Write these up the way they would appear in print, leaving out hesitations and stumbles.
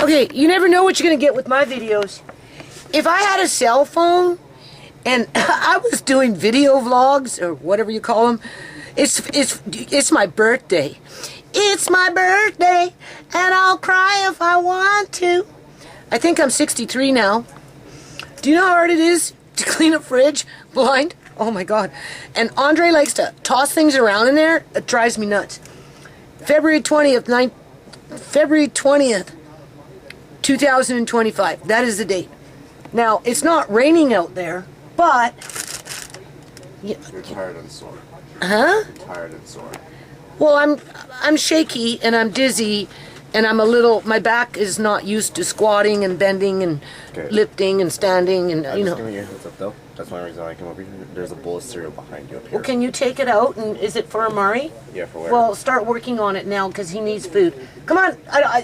Okay, you never know what you're going to get with my videos. If I had a cell phone and I was doing video vlogs or whatever you call them, it's my birthday. It's my birthday and I'll cry if I want to. I think I'm 63 now. Do you know how hard it is to clean a fridge blind? Oh my God. And Andre likes to toss things around in there. It drives me nuts. February 20th, 2025. That is the date. Now, it's not raining out there, but... You're tired and sore. Huh? You're tired and sore. Well, I'm shaky and I'm dizzy and I'm a little... My back is not used to squatting and bending and lifting and standing and, you know. Just give me your heads up, though. That's one reason I came over here. There's a bowl of cereal behind you up here. Well, can you take it out? And is it for Amari? Yeah, for where? Well, start working on it now because he needs food. Come on.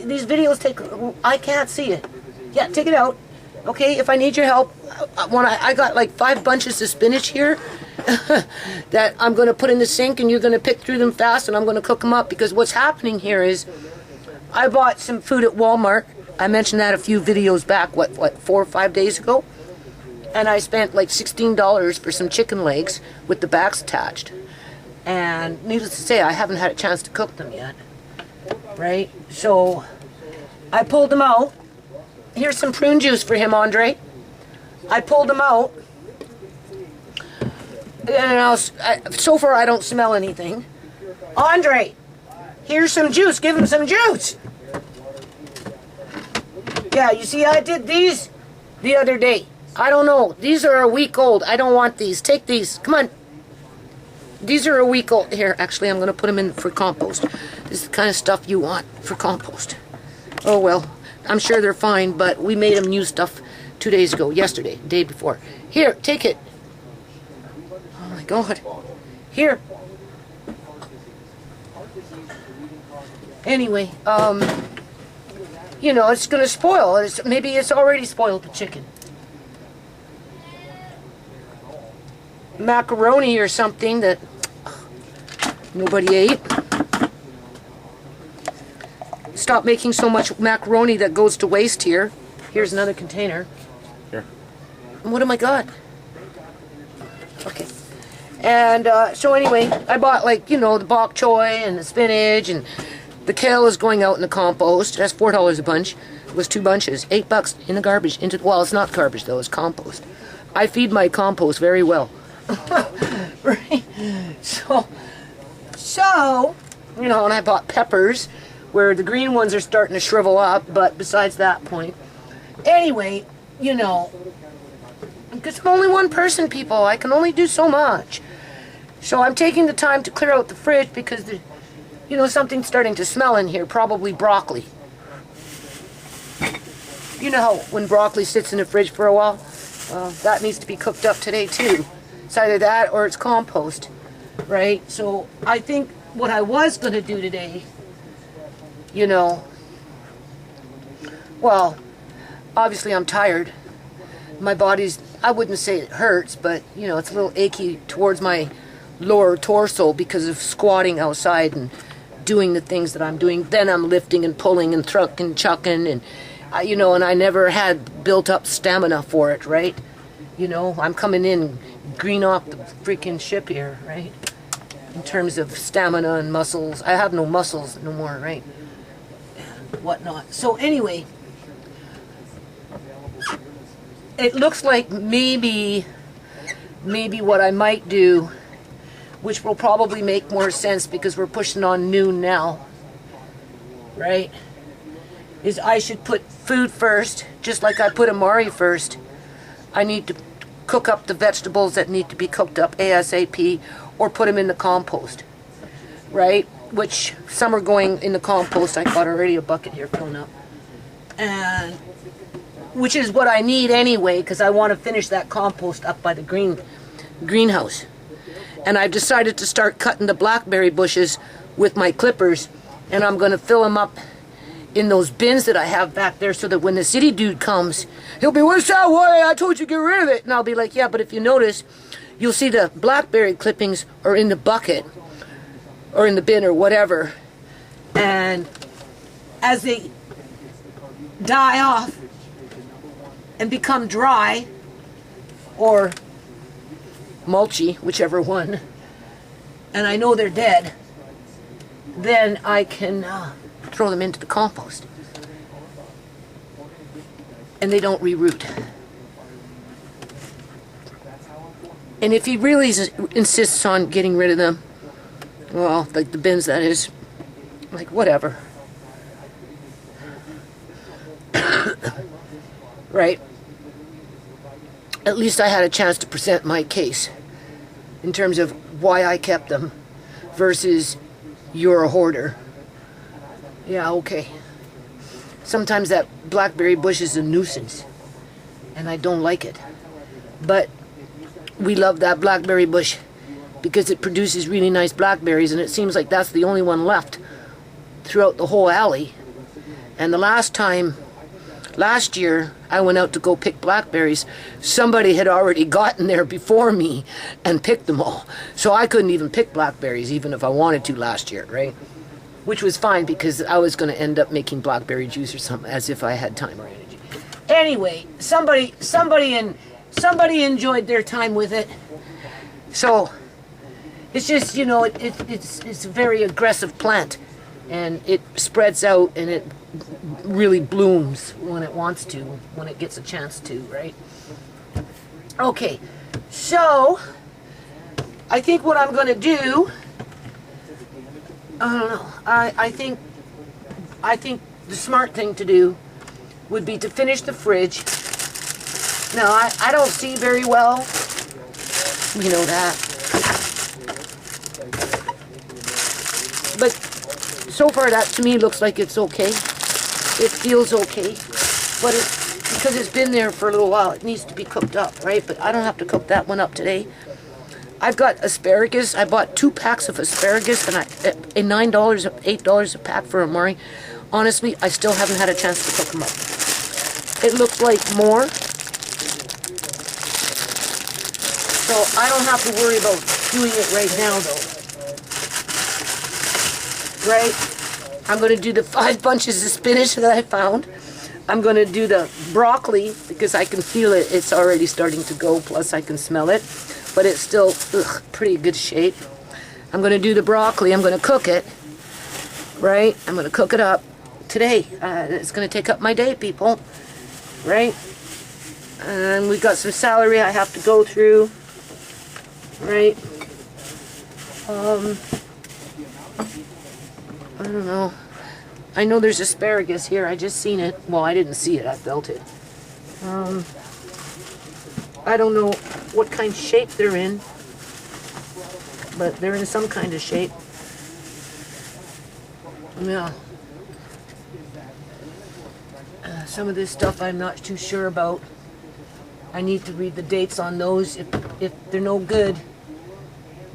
These videos take... I can't see it. Yeah, take it out. Okay, if I need your help, I got like 5 bunches of spinach here that I'm going to put in the sink and you're going to pick through them fast and I'm going to cook them up because what's happening here is I bought some food at Walmart. I mentioned that a few videos back, what 4 or 5 days ago? And I spent like $16 for some chicken legs with the backs attached. And needless to say, I haven't had a chance to cook them yet. Right? So I pulled them out. Here's some prune juice for him, Andre. I pulled them out. And so far I don't smell anything. Andre, here's some juice. Give him some juice. Yeah, you see I did these the other day. I don't know. These are a week old. I don't want these. Take these. Come on. These are a week old. Here, actually, I'm going to put them in for compost. This is the kind of stuff you want for compost. Oh, well. I'm sure they're fine, but we made them new stuff 2 days ago. Yesterday. The day before. Here, take it. Oh, my God. Here. Anyway, you know, it's going to spoil. Maybe it's already spoiled the chicken. Macaroni or something that nobody ate. Stop making so much macaroni that goes to waste here. Here's another container. Here. What am I got? Okay. And so anyway, I bought like, you know, the bok choy and the spinach and the kale is going out in the compost. That's $4 a bunch. It was 2 bunches. $8 in the garbage. Well, it's not garbage though, it's compost. I feed my compost very well. Right? So, you know, and I bought peppers where the green ones are starting to shrivel up, but besides that point. Anyway, you know, because I'm only one person, people. I can only do so much. So I'm taking the time to clear out the fridge because, you know, something's starting to smell in here, probably broccoli. You know how when broccoli sits in the fridge for a while? That needs to be cooked up today, too. It's either that or it's compost, right? So I think what I was going to do today, you know, well, obviously I'm tired. My body's, I wouldn't say it hurts, but, you know, it's a little achy towards my lower torso because of squatting outside and doing the things that I'm doing. Then I'm lifting and pulling and trucking, chucking, and, you know, and I never had built up stamina for it, right? You know, I'm coming in green off the freaking ship here, right? In terms of stamina and muscles. I have no muscles no more, right? And whatnot. So anyway, it looks like maybe what I might do, which will probably make more sense because we're pushing on noon now, right? Is I should put food first, just like I put Amari first. I need to cook up the vegetables that need to be cooked up ASAP or put them in the compost, right? Which some are going in the compost. I got already a bucket here filling up. And which is what I need anyway because I want to finish that compost up by the greenhouse. And I've decided to start cutting the blackberry bushes with my clippers and I'm going to fill them up in those bins that I have back there so that when the city dude comes, he'll be, what's that? Why? I told you to get rid of it. And I'll be like, yeah, but if you notice, you'll see the blackberry clippings are in the bucket or in the bin or whatever. And as they die off and become dry or mulchy, whichever one, and I know they're dead, then I can throw them into the compost. And they don't reroot. And if he really insists on getting rid of them, well, like the bins, that is, like, whatever. Right? At least I had a chance to present my case in terms of why I kept them versus you're a hoarder. Yeah, okay. Sometimes that blackberry bush is a nuisance, and I don't like it. But we love that blackberry bush because it produces really nice blackberries, and it seems like that's the only one left throughout the whole alley. And the last year, I went out to go pick blackberries. Somebody had already gotten there before me and picked them all. So I couldn't even pick blackberries even if I wanted to last year, right? Which was fine because I was going to end up making blackberry juice or something, as if I had time or energy. Anyway, somebody enjoyed their time with it. So it's just, you know, it's a very aggressive plant, and it spreads out and it really blooms when it wants to, when it gets a chance to, right? Okay, so I think what I'm going to do, I don't know, I think the smart thing to do would be to finish the fridge. Now, I don't see very well, you know that, but so far that to me looks like it's okay. It feels okay, but because it's been there for a little while, it needs to be cooked up, right? But I don't have to cook that one up today. I've got asparagus. I bought 2 packs of asparagus, and $9, $8 a pack for amari. Honestly, I still haven't had a chance to cook them up. It looks like more, so I don't have to worry about doing it right now, though. Right? I'm going to do the 5 bunches of spinach that I found. I'm going to do the broccoli because I can feel it. It's already starting to go, plus I can smell it. But it's still pretty good shape. I'm going to do the broccoli. I'm going to cook it. Right? I'm going to cook it up today. It's going to take up my day, people. Right? And we've got some celery I have to go through. Right? I don't know. I know there's asparagus here. I just seen it. Well, I didn't see it. I felt it. I don't know what kind of shape they're in, but they're in some kind of shape. Yeah. Some of this stuff I'm not too sure about. I need to read the dates on those. If they're no good,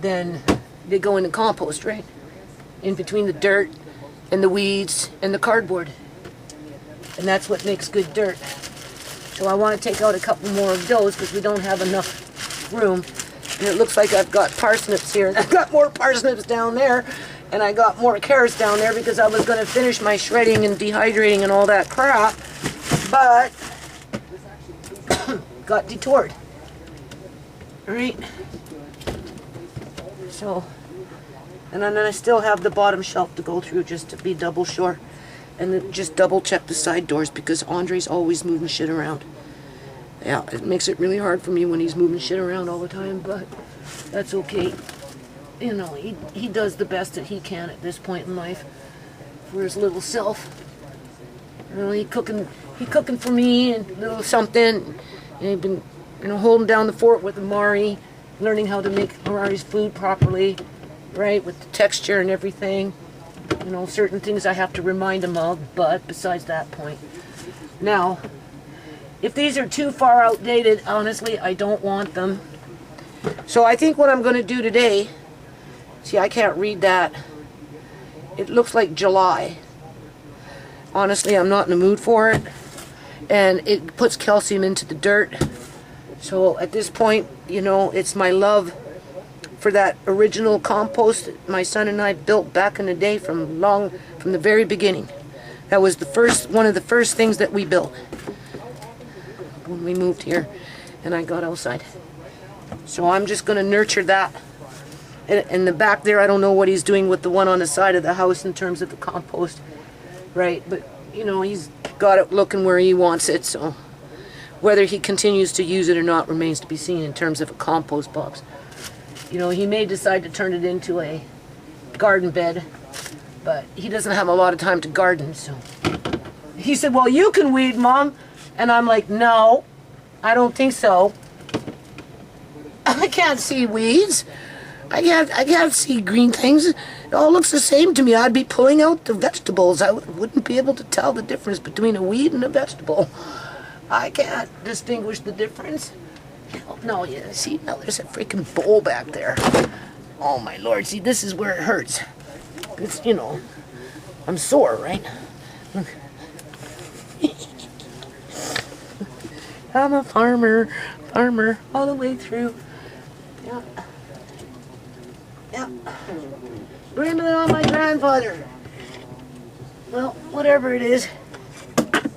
then they go in the compost, right? In between the dirt and the weeds and the cardboard. And that's what makes good dirt. So I want to take out a couple more of those because we don't have enough room. And it looks like I've got parsnips here, and I've got more parsnips down there, and I got more carrots down there because I was going to finish my shredding and dehydrating and all that crap, but got detoured. Alright? So, and then I still have the bottom shelf to go through just to be double sure. And then just double check the side doors because Andre's always moving shit around. Yeah, it makes it really hard for me when he's moving shit around all the time, but that's okay. You know, he does the best that he can at this point in life for his little self. You know, he cooking for me and a little something. And he's been, you know, holding down the fort with Amari, learning how to make Amari's food properly, right, with the texture and everything. You know, certain things I have to remind him of, but besides that point. Now, if these are too far outdated, honestly, I don't want them. So I think what I'm going to do today, see, I can't read that. It looks like July. Honestly, I'm not in the mood for it. And it puts calcium into the dirt. So at this point, you know, it's my love for that original compost that my son and I built back in the day from the very beginning. That was one of the first things that we built when we moved here and I got outside. So I'm just going to nurture that. In the back there, I don't know what he's doing with the one on the side of the house in terms of the compost, right? But, you know, he's got it looking where he wants it, so whether he continues to use it or not remains to be seen in terms of a compost box. You know, he may decide to turn it into a garden bed, but he doesn't have a lot of time to garden, so. He said, well, you can weed, Mom. And I'm like, no, I don't think so. I can't see weeds. I can't see green things. It all looks the same to me. I'd be pulling out the vegetables. I wouldn't be able to tell the difference between a weed and a vegetable. I can't distinguish the difference. Oh, no, yeah, see, now there's a freaking bowl back there. Oh, my Lord, see, this is where it hurts. It's, you know, I'm sore, right? I'm a farmer all the way through. Yeah. Yeah. Blame it on my grandfather. Well, whatever it is,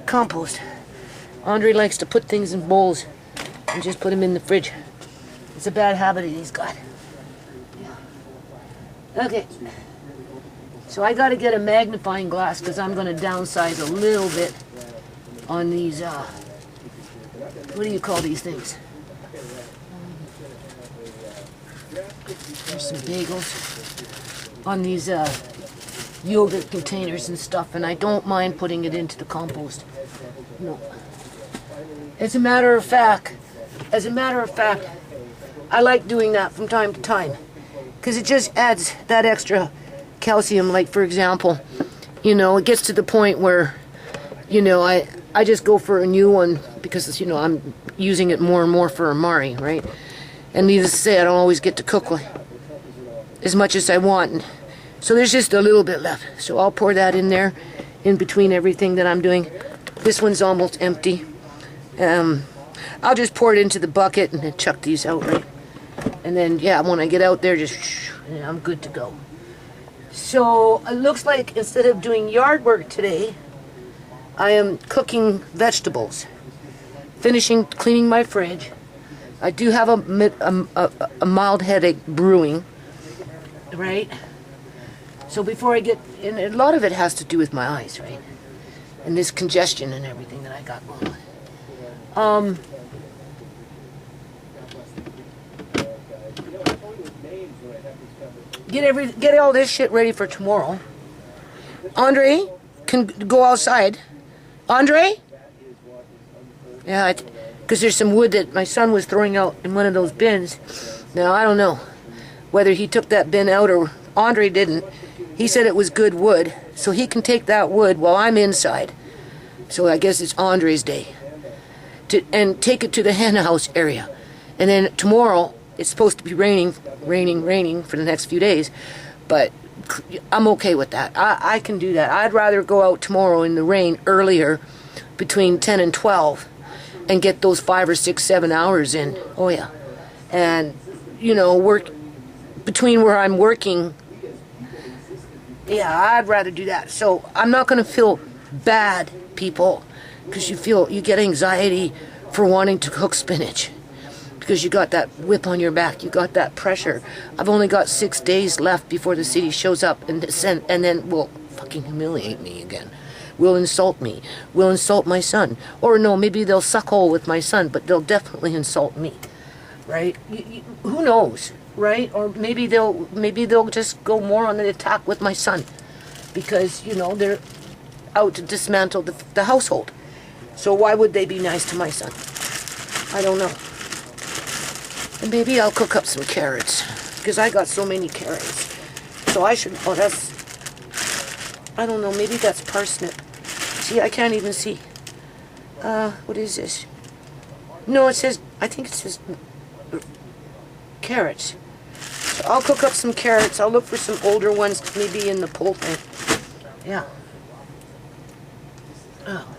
compost. Andre likes to put things in bowls and just put them in the fridge. It's a bad habit he's got. Yeah. Okay. So I got to get a magnifying glass because I'm going to downsize a little bit on these, what do you call these things? There's some bagels on these yogurt containers and stuff, and I don't mind putting it into the compost. No. As a matter of fact, I like doing that from time to time because it just adds that extra calcium. Like, for example, you know, it gets to the point where, you know, I just go for a new one because, you know, I'm using it more and more for Amari, right? And needless to say, I don't always get to cook as much as I want. So there's just a little bit left. So I'll pour that in there in between everything that I'm doing. This one's almost empty. I'll just pour it into the bucket and then chuck these out, right? And then, yeah, when I get out there, just, yeah, I'm good to go. So it looks like instead of doing yard work today, I am cooking vegetables, cleaning my fridge. I do have a mild headache brewing, right? So before I get, and a lot of it has to do with my eyes, right? And this congestion and everything that I got going on. Get all this shit ready for tomorrow. Andre can go outside. Andre? Yeah, because there's some wood that my son was throwing out in one of those bins. Now, I don't know whether he took that bin out or Andre didn't. He said it was good wood, so he can take that wood while I'm inside. So I guess it's Andre's day. And take it to the hen house area. And then tomorrow, it's supposed to be raining for the next few days. But I'm okay with that. I can do that. I'd rather go out tomorrow in the rain earlier, between 10 and 12, and get those 5 or 6, 7 hours in. Oh, yeah. And, you know, work between where I'm working. Yeah, I'd rather do that. So I'm not going to feel bad, people, because you get anxiety for wanting to cook spinach. Because you got that whip on your back, you got that pressure. I've only got 6 days left before the city shows up and then will fucking humiliate me again. Will insult me. Will insult my son. Or no, maybe they'll suck hole with my son, but they'll definitely insult me, right? Who knows, right? Or maybe they'll just go more on the attack with my son, because you know they're out to dismantle the household. So why would they be nice to my son? I don't know. And maybe I'll cook up some carrots, because I got so many carrots. So I should, oh, that's, I don't know, maybe that's parsnip. See, I can't even see. What is this? No, it says, I think it says carrots. So I'll cook up some carrots. I'll look for some older ones, maybe in the pole thing. Yeah.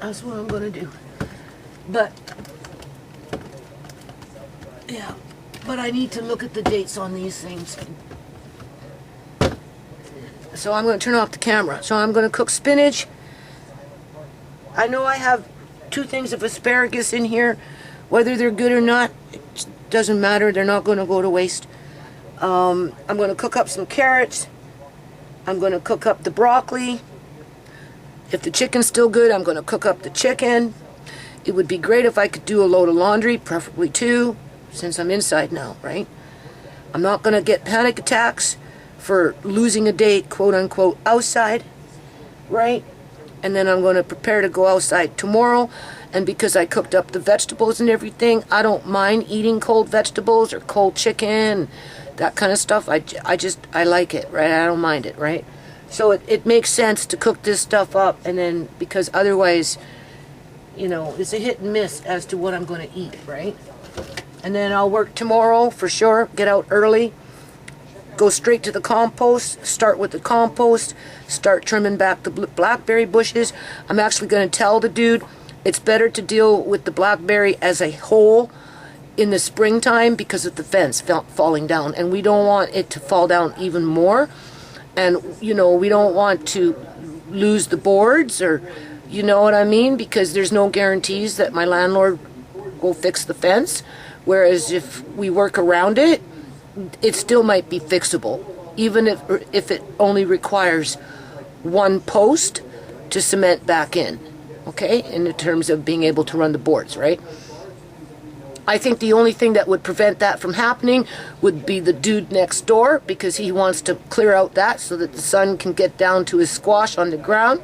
That's what I'm going to do. But, yeah. But I need to look at the dates on these things. So I'm going to turn off the camera. So I'm going to cook spinach, I know I have 2 things of asparagus in here. Whether they're good or not, it doesn't matter. They're not going to go to waste. I'm going to cook up some carrots. I'm going to cook up the broccoli. If the chicken's still good, I'm going to cook up the chicken. It would be great if I could do a load of laundry, preferably 2, since I'm inside now, right? I'm not going to get panic attacks for losing a day, quote unquote, outside, right? And then I'm going to prepare to go outside tomorrow. And because I cooked up the vegetables and everything, I don't mind eating cold vegetables or cold chicken, that kind of stuff. I like it, right? I don't mind it, right? So it makes sense to cook this stuff up, and then, because otherwise, you know, it's a hit and miss as to what I'm going to eat, right? And then I'll work tomorrow for sure, get out early, go straight to the compost, start with the compost, start trimming back the blackberry bushes. I'm actually going to tell the dude it's better to deal with the blackberry as a whole in the springtime because of the fence falling down, and we don't want it to fall down even more. And, you know, we don't want to lose the boards, or, you know what I mean, because there's no guarantees that my landlord will fix the fence. Whereas if we work around it, it still might be fixable, even if it only requires 1 post to cement back in, okay, in terms of being able to run the boards, right? I think the only thing that would prevent that from happening would be the dude next door, because he wants to clear out that so that the sun can get down to his squash on the ground.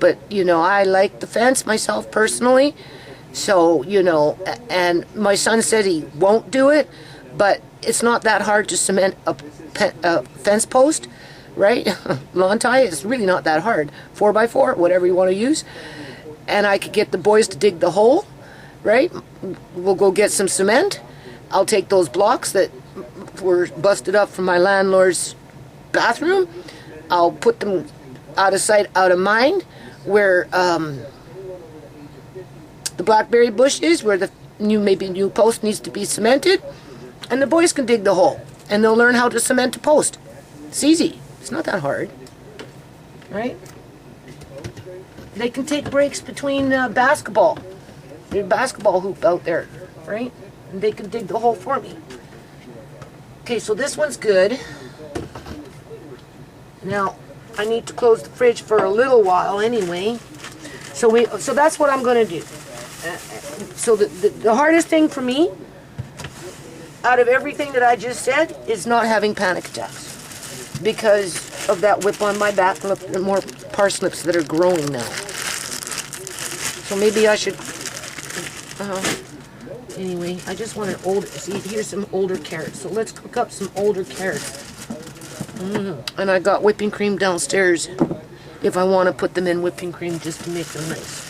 But, you know, I like the fence myself personally. So, you know, and my son said he won't do it, but it's not that hard to cement a fence post, right? Lawn tie is really not that hard. 4x4, whatever you want to use. And I could get the boys to dig the hole, right? We'll go get some cement. I'll take those blocks that were busted up from my landlord's bathroom. I'll put them out of sight, out of mind, where the blackberry bush is, where the new post needs to be cemented, and the boys can dig the hole, and they'll learn how to cement a post. It's easy. It's not that hard, right? They can take breaks between basketball. There's a basketball hoop out there, right? And they can dig the hole for me. Okay, so this one's good. Now, I need to close the fridge for a little while anyway. So that's what I'm going to do. So the hardest thing for me, out of everything that I just said, is not having panic attacks. Because of that whip on my back. Look, there are more parsnips that are growing now. So maybe I should... anyway, I just want an older... See, here's some older carrots. So let's cook up some older carrots. And I got whipping cream downstairs if I want to put them in whipping cream just to make them nice.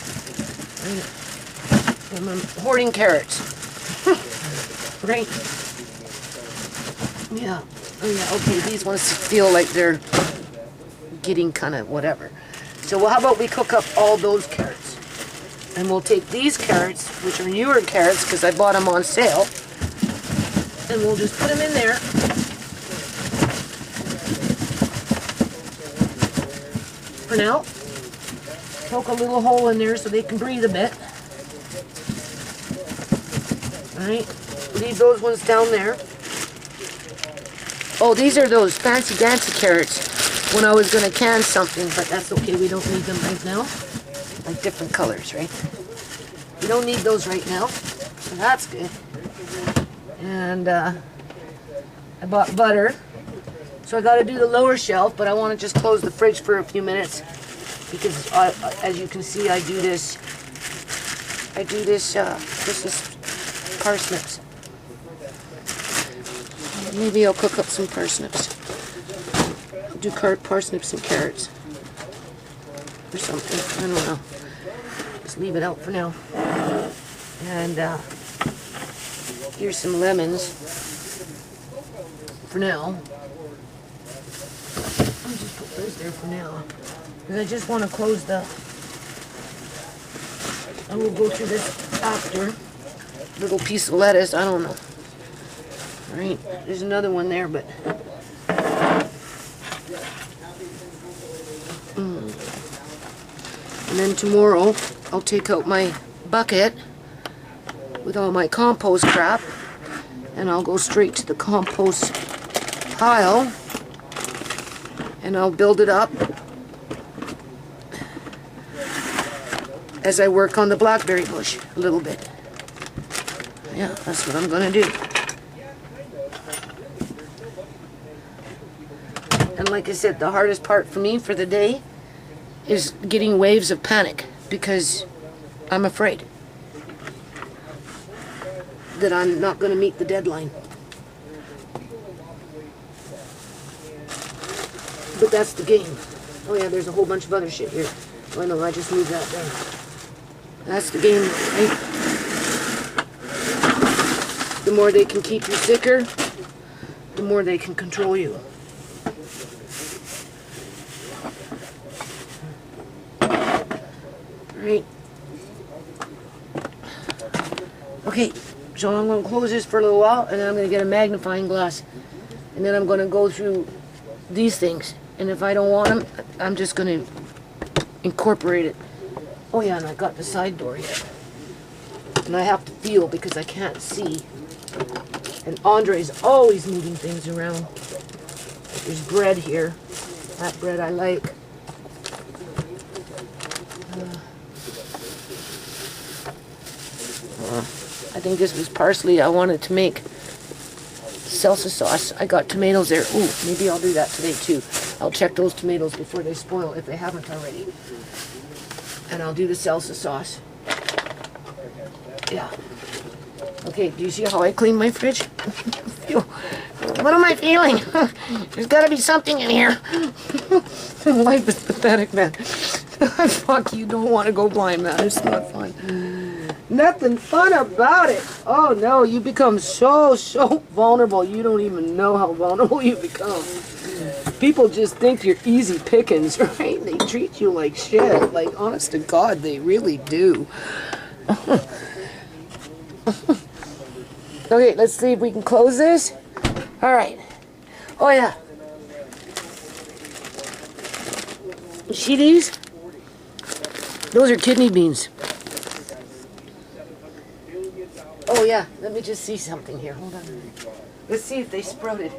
Right. And I'm hoarding carrots. Right? Yeah. Oh yeah, okay, these ones feel like they're getting kind of whatever. So well, how about we cook up all those carrots? And we'll take these carrots, which are newer carrots because I bought them on sale, and we'll just put them in there. For now. Poke a little hole in there so they can breathe a bit. Alright, leave those ones down there. Oh, these are those fancy dancy carrots when I was going to can something, but that's okay, we don't need them right now. Like different colors, right? We don't need those right now, so that's good. And I bought butter. So I got to do the lower shelf, but I want to just close the fridge for a few minutes because, as you can see, I do this. This is parsnips. Maybe I'll cook up some parsnips. Do parsnips and carrots or something. I don't know. Just leave it out for now. And here's some lemons for now. I'll just put those there for now. Because I just want to close the... I will go through this after. Little piece of lettuce, I don't know. Right, there's another one there, but... And then tomorrow I'll take out my bucket with all my compost crap and I'll go straight to the compost pile and I'll build it up as I work on the blackberry bush a little bit. Yeah, that's what I'm gonna do. And like I said, the hardest part for me for the day is getting waves of panic because I'm afraid that I'm not going to meet the deadline. But that's the game. Oh yeah, there's a whole bunch of other shit here. Oh no, I just moved that down. That's the game, right? The more they can keep you sicker, the more they can control you. Right. Okay, so I'm going to close this for a little while, and then I'm going to get a magnifying glass, and then I'm going to go through these things, and if I don't want them, I'm just going to incorporate it. Oh yeah, and I got the side door here, and I have to feel because I can't see, and Andre's always moving things around. There's bread here. That bread I like. I think this was parsley I wanted to make salsa sauce. I got tomatoes there. Ooh, maybe I'll do that today too. I'll check those tomatoes before they spoil if they haven't already. And I'll do the salsa sauce. Yeah. Okay, do you see how I clean my fridge? What am I feeling? There's got to be something in here. Life is pathetic, man. Fuck, you don't want to go blind, man. It's not fun. Nothing fun about it. Oh no, you become so vulnerable. You don't even know how vulnerable you become. People just think you're easy pickings, right? They treat you like shit. Like, honest to God, they really do. Okay, let's see if we can close this. All right. Oh yeah. You see these? Those are kidney beans. Oh yeah, let me just see something here. Hold on. Let's see if they sprouted.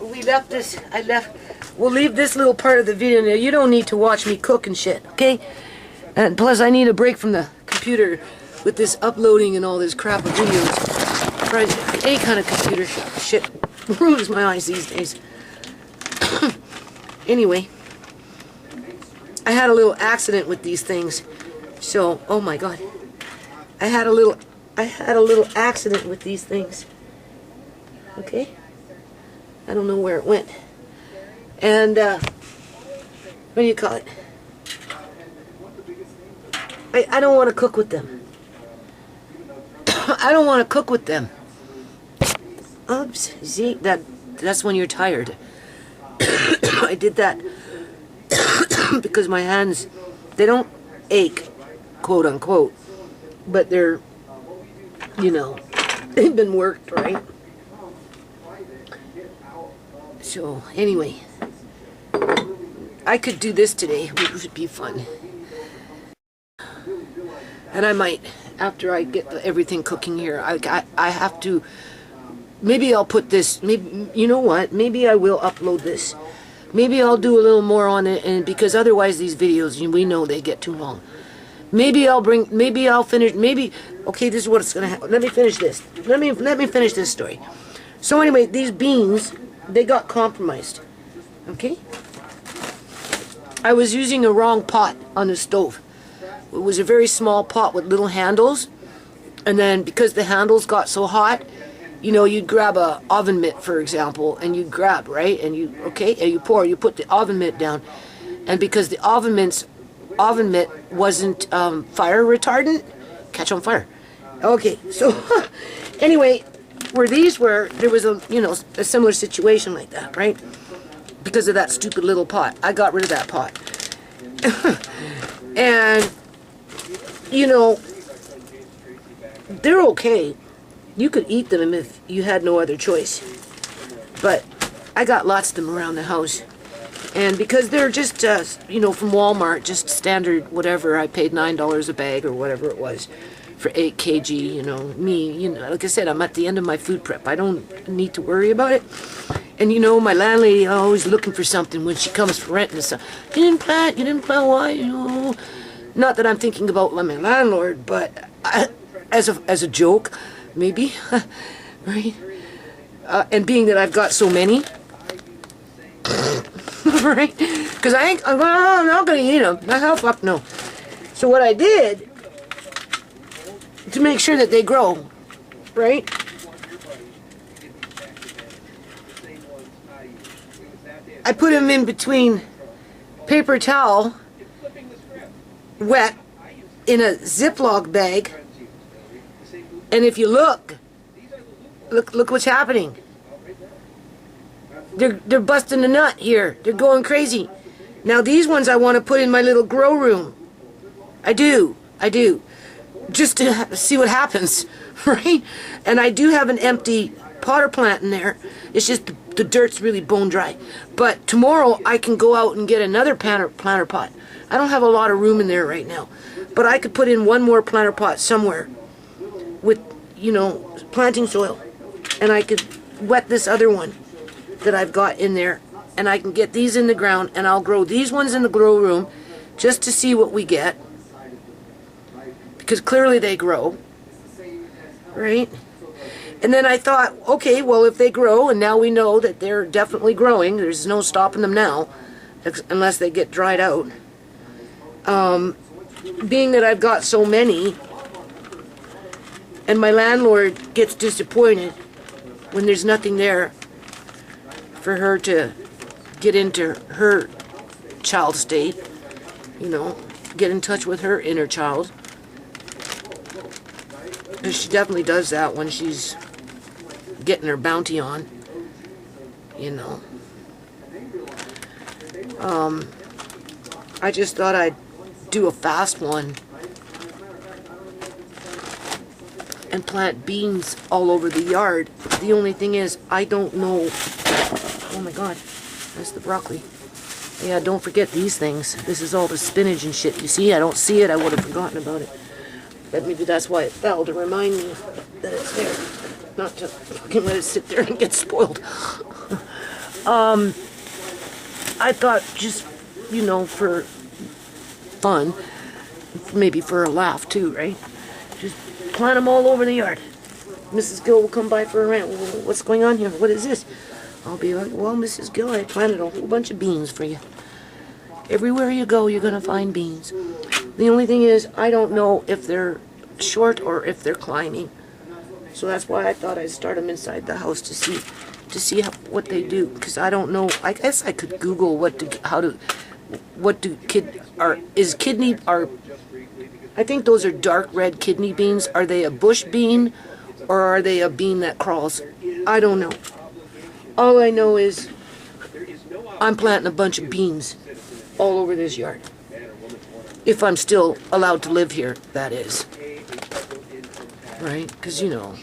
We left this, we'll leave this little part of the video there. You don't need to watch me cook and shit, okay? And plus I need a break from the computer with this uploading and all this crap of videos. Right, any kind of computer shit ruins my eyes these days. Anyway, I had a little accident with these things. So, oh my God, I had a little accident with these things. Okay, I don't know where it went. And what do you call it? I don't want to cook with them. I don't want to cook with them. Oops. See, that's when you're tired. I did that because my hands, they don't ache, quote unquote, but they're, you know, they've been worked, right? So anyway, I could do this today, which would be fun. And I might, after I get everything cooking here, I have to, maybe I'll put this, maybe, you know what, maybe I will upload this. Maybe I'll do a little more on it, and because otherwise these videos, we know they get too long. Maybe I'll finish, okay, this is what's gonna happen. Let me finish this. Let me finish this story. So anyway, these beans, they got compromised, okay? I was using a wrong pot on the stove. It was a very small pot with little handles, and then because the handles got so hot, you know, you'd grab a oven mitt, for example, and you'd grab, right? And you put the oven mitt down, and because the oven mitt wasn't fire retardant, catch on fire. Okay, so anyway, where these were, there was a similar situation like that, right? Because of that stupid little pot. I got rid of that pot. And, you know, they're okay. You could eat them if you had no other choice. But I got lots of them around the house. And because they're just, you know, from Walmart, just standard whatever, I paid $9 a bag or whatever it was for 8 kg, you know, like I said, I'm at the end of my food prep. I don't need to worry about it. And you know, my landlady always looking for something when she comes for rent and stuff. You didn't plant why, you know. Not that I'm thinking about my landlord, but as a joke, maybe, right? And being that I've got so many, right? Because I'm not going to eat them. Hell, fuck no. So what I did, to make sure that they grow, right? I put them in between paper towel, wet, in a Ziploc bag. And if you look what's happening. They're busting a nut here. They're going crazy. Now these ones I want to put in my little grow room. I do. Just to see what happens, right? And I do have an empty potter plant in there. It's just the dirt's really bone dry. But tomorrow I can go out and get another planter pot. I don't have a lot of room in there right now. But I could put in one more planter pot somewhere with, you know, planting soil. And I could wet this other one that I've got in there. And I can get these in the ground and I'll grow these ones in the grow room just to see what we get. Because clearly they grow. Right? And then I thought, okay, well, if they grow, and now we know that they're definitely growing, there's no stopping them now, unless they get dried out. Being that I've got so many, and my landlord gets disappointed when there's nothing there for her to get into her child state, you know, get in touch with her inner child. Because she definitely does that when she's getting her bounty on, you know. I just thought I'd do a fast one and plant beans all over the yard. The only thing is, I don't know. Oh my God, that's the broccoli. Yeah, don't forget these things. This is all the spinach and shit. You see, I don't see it. I would have forgotten about it. But maybe that's why it fell, to remind me that it's there. Not to fucking let it sit there and get spoiled. I thought just, you know, for fun, maybe for a laugh too, right? Just plant them all over the yard. Mrs. Gill will come by for a rant. Well, what's going on here? What is this? I'll be like, well, Mrs. Gill, I planted a whole bunch of beans for you. Everywhere you go, you're going to find beans. The only thing is, I don't know if they're short or if they're climbing. So that's why I thought I'd start them inside the house to see what they do. Because I don't know. I guess I could Google I think those are dark red kidney beans. Are they a bush bean or are they a bean that crawls? I don't know. All I know is I'm planting a bunch of beans all over this yard. If I'm still allowed to live here, that is. Right? Because, you know.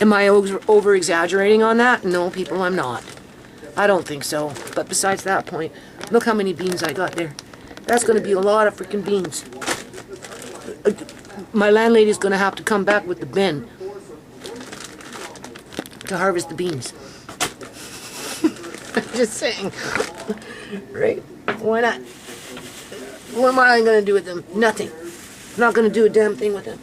Am I over-exaggerating on that? No, people, I'm not. I don't think so. But besides that point, look how many beans I got there. That's going to be a lot of freaking beans. My landlady's going to have to come back with the bin to harvest the beans. I'm just saying. Right? Why not? What am I going to do with them? Nothing. I'm not going to do a damn thing with them.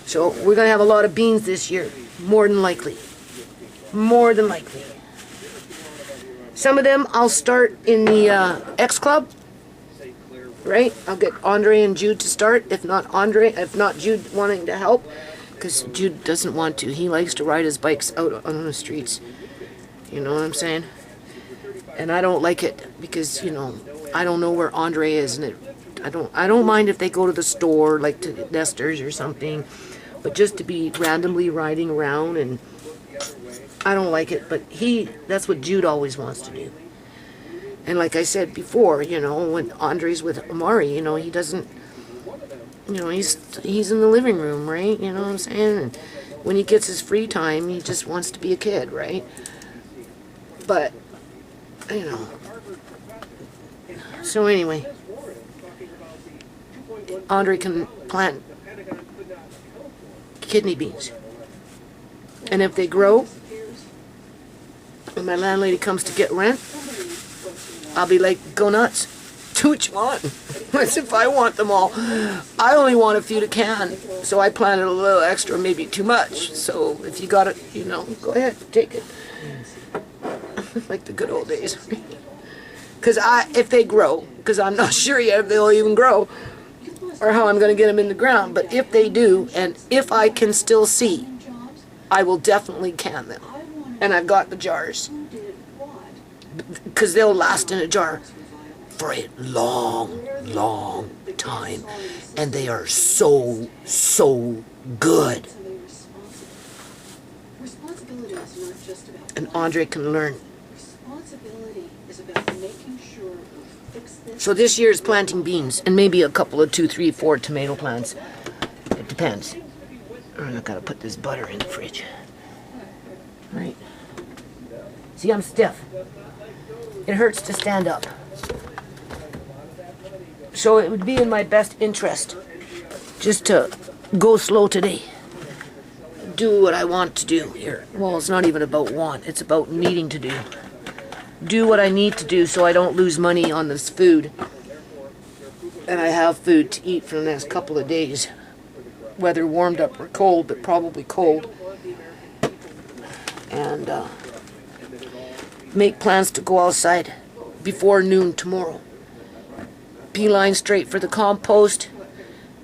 So we're going to have a lot of beans this year. More than likely. More than likely. Some of them I'll start in the X Club. Right? I'll get Andre and Jude to start. If not Jude wanting to help. Because Jude doesn't want to. He likes to ride his bikes out on the streets. You know what I'm saying? And I don't like it because, you know, I don't know where Andre is, and I don't mind if they go to the store, like to Nestor's or something, but just to be randomly riding around, and I don't like it. But that's what Jude always wants to do. And like I said before, you know, when Andre's with Amari, you know, he doesn't, you know, he's in the living room, right? You know what I'm saying? And when he gets his free time, he just wants to be a kid, right? But you know. So anyway, Andre can plant kidney beans. And if they grow, when my landlady comes to get rent, I'll be like, go nuts. Do what you want. As if I want them all. I only want a few to can. So I planted a little extra, maybe too much. So if you got it, you know, go ahead, take it. Like the good old days. Because if they grow, because I'm not sure yet if they'll even grow, or how I'm going to get them in the ground, but if they do, and if I can still see, I will definitely can them. And I've got the jars. Because they'll last in a jar for a long, long time. And they are so, so good. And Andre can learn. So this year is planting beans, and maybe a couple of 2, 3, 4 tomato plants. It depends. I gotta put this butter in the fridge. Right. See, I'm stiff. It hurts to stand up. So it would be in my best interest just to go slow today. Do what I want to do here. Well, it's not even about want, it's about needing to do. Do what I need to do so I don't lose money on this food. And I have food to eat for the next couple of days. Whether warmed up or cold, but probably cold. And make plans to go outside before noon tomorrow. Beeline straight for the compost.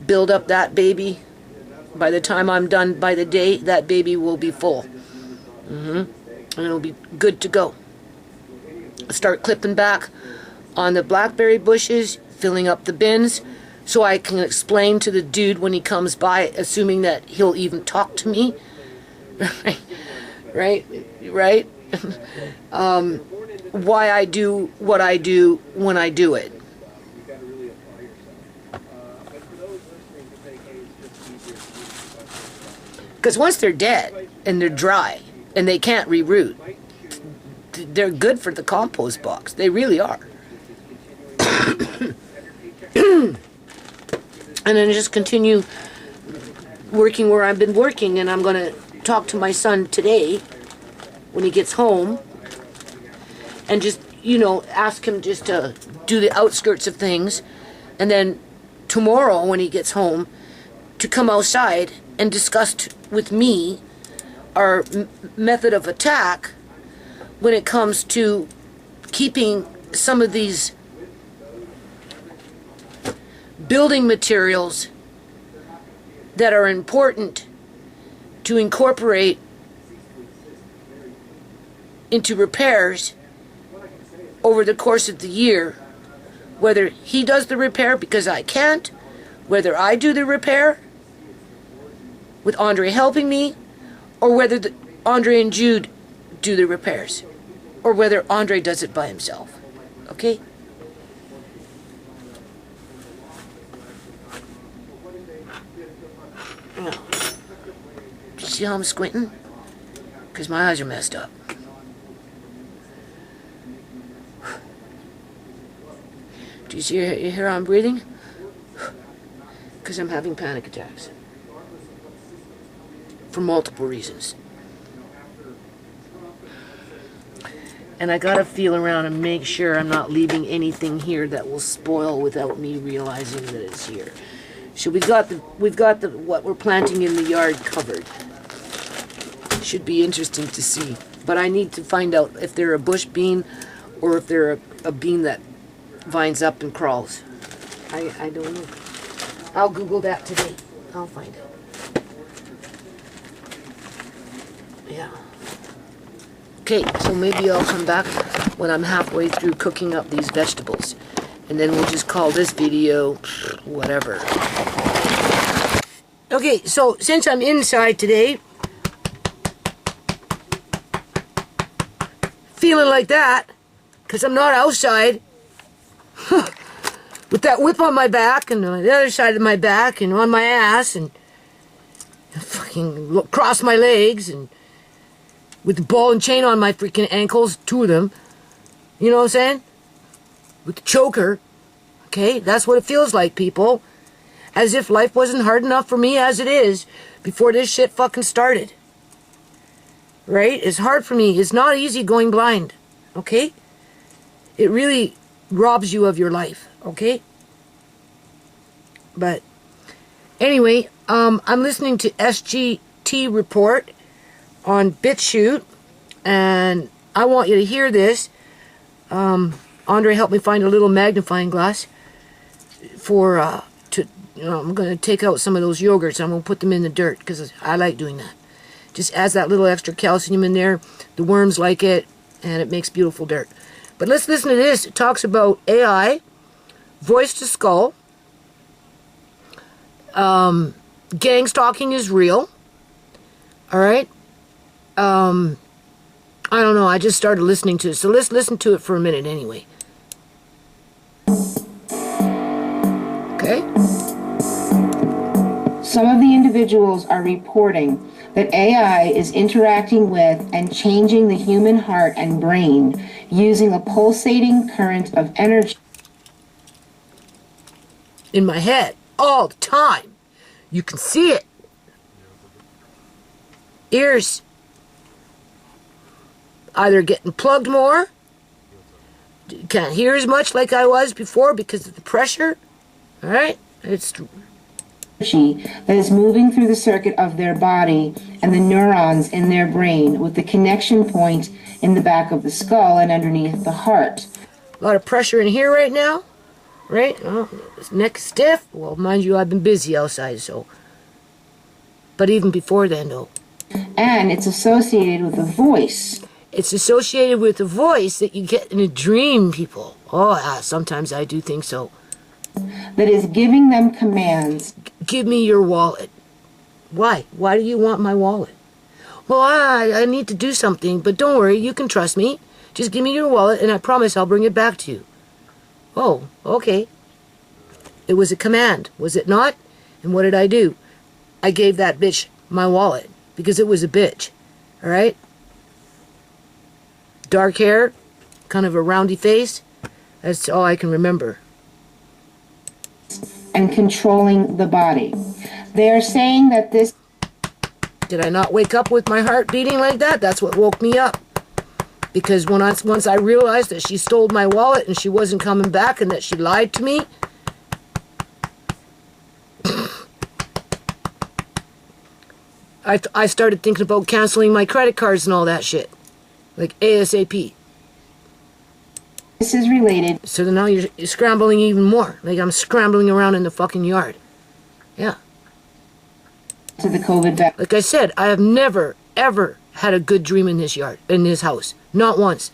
Build up that baby. By the time I'm done by the day, that baby will be full. And it'll be good to go. Start clipping back on the blackberry bushes, filling up the bins, so I can explain to the dude when he comes by, assuming that he'll even talk to me. Right? Why I do what I do when I do it. Because once they're dead and they're dry and they can't reroot, they're good for the compost box. They really are. And then just continue working where I've been working, and I'm going to talk to my son today when he gets home and just, you know, ask him just to do the outskirts of things, and then tomorrow when he gets home to come outside and discuss with me our method of attack when it comes to keeping some of these building materials that are important to incorporate into repairs over the course of the year, whether he does the repair because I can't, whether I do the repair with Andre helping me, or whether Andre and Jude do the repairs, or whether Andre does it by himself. Okay? No. See how I'm squinting? Because my eyes are messed up. Do you hear how I'm breathing? Because I'm having panic attacks. For multiple reasons. And I gotta feel around and make sure I'm not leaving anything here that will spoil without me realizing that it's here. So we've got the what we're planting in the yard covered. Should be interesting to see. But I need to find out if they're a bush bean or if they're a bean that vines up and crawls. I don't know. I'll Google that today. I'll find out. Yeah. Okay, so maybe I'll come back when I'm halfway through cooking up these vegetables. And then we'll just call this video whatever. Okay, so since I'm inside today, feeling like that, because I'm not outside, with that whip on my back and on the other side of my back and on my ass and fucking cross my legs and with the ball and chain on my freaking ankles, 2 of them, You know what I'm saying? With the choker. Okay? That's what it feels like, people. As if life wasn't hard enough for me as it is before this shit fucking started. Right? It's hard for me. It's not easy going blind. Okay? It really robs you of your life. Okay? But anyway, I'm listening to SGT Report on BitChute, and I want you to hear this. Andre helped me find a little magnifying glass for I'm going to take out some of those yogurts. I'm going to put them in the dirt because I like doing that. Just adds that little extra calcium in there. The worms like it, and it makes beautiful dirt. But let's listen to this. It talks about AI, voice to skull. Gang stalking is real. All right. I don't know. I just started listening to it. So let's listen to it for a minute anyway. Okay. Some of the individuals are reporting that AI is interacting with and changing the human heart and brain using a pulsating current of energy In my head all the time. You can see it. Ears either getting plugged more, can't hear as much like I was before because of the pressure. All right? It's that is moving through the circuit of their body and the neurons in their brain with the connection point in the back of the skull and underneath the heart. a lot of pressure in here right now. Right? Oh, neck stiff. Well, mind you, I've been busy outside, so. But even before then, though. And it's associated with a voice. It's associated with the voice that you get in a dream, people. Oh, sometimes I do think so. That is giving them commands. Give me your wallet. Why? Why do you want my wallet? Well, I need to do something, but don't worry, you can trust me. Just give me your wallet, and I promise I'll bring it back to you. Oh, okay. It was a command, was it not? And what did I do? I gave that bitch my wallet, because it was a bitch. All right? Dark hair, kind of a roundy face. That's all I can remember. And controlling the body. They are saying that this... Did I not wake up with my heart beating like that? That's what woke me up. Because once I realized that she stole my wallet and she wasn't coming back and that she lied to me, I started thinking about canceling my credit cards and all that shit. Like ASAP. This is related So then now you're scrambling even more. Like I'm scrambling around in the fucking yard. Yeah. to the COVID vaccine. Like I said, I have never, ever had a good dream in this yard, in this house. Not once.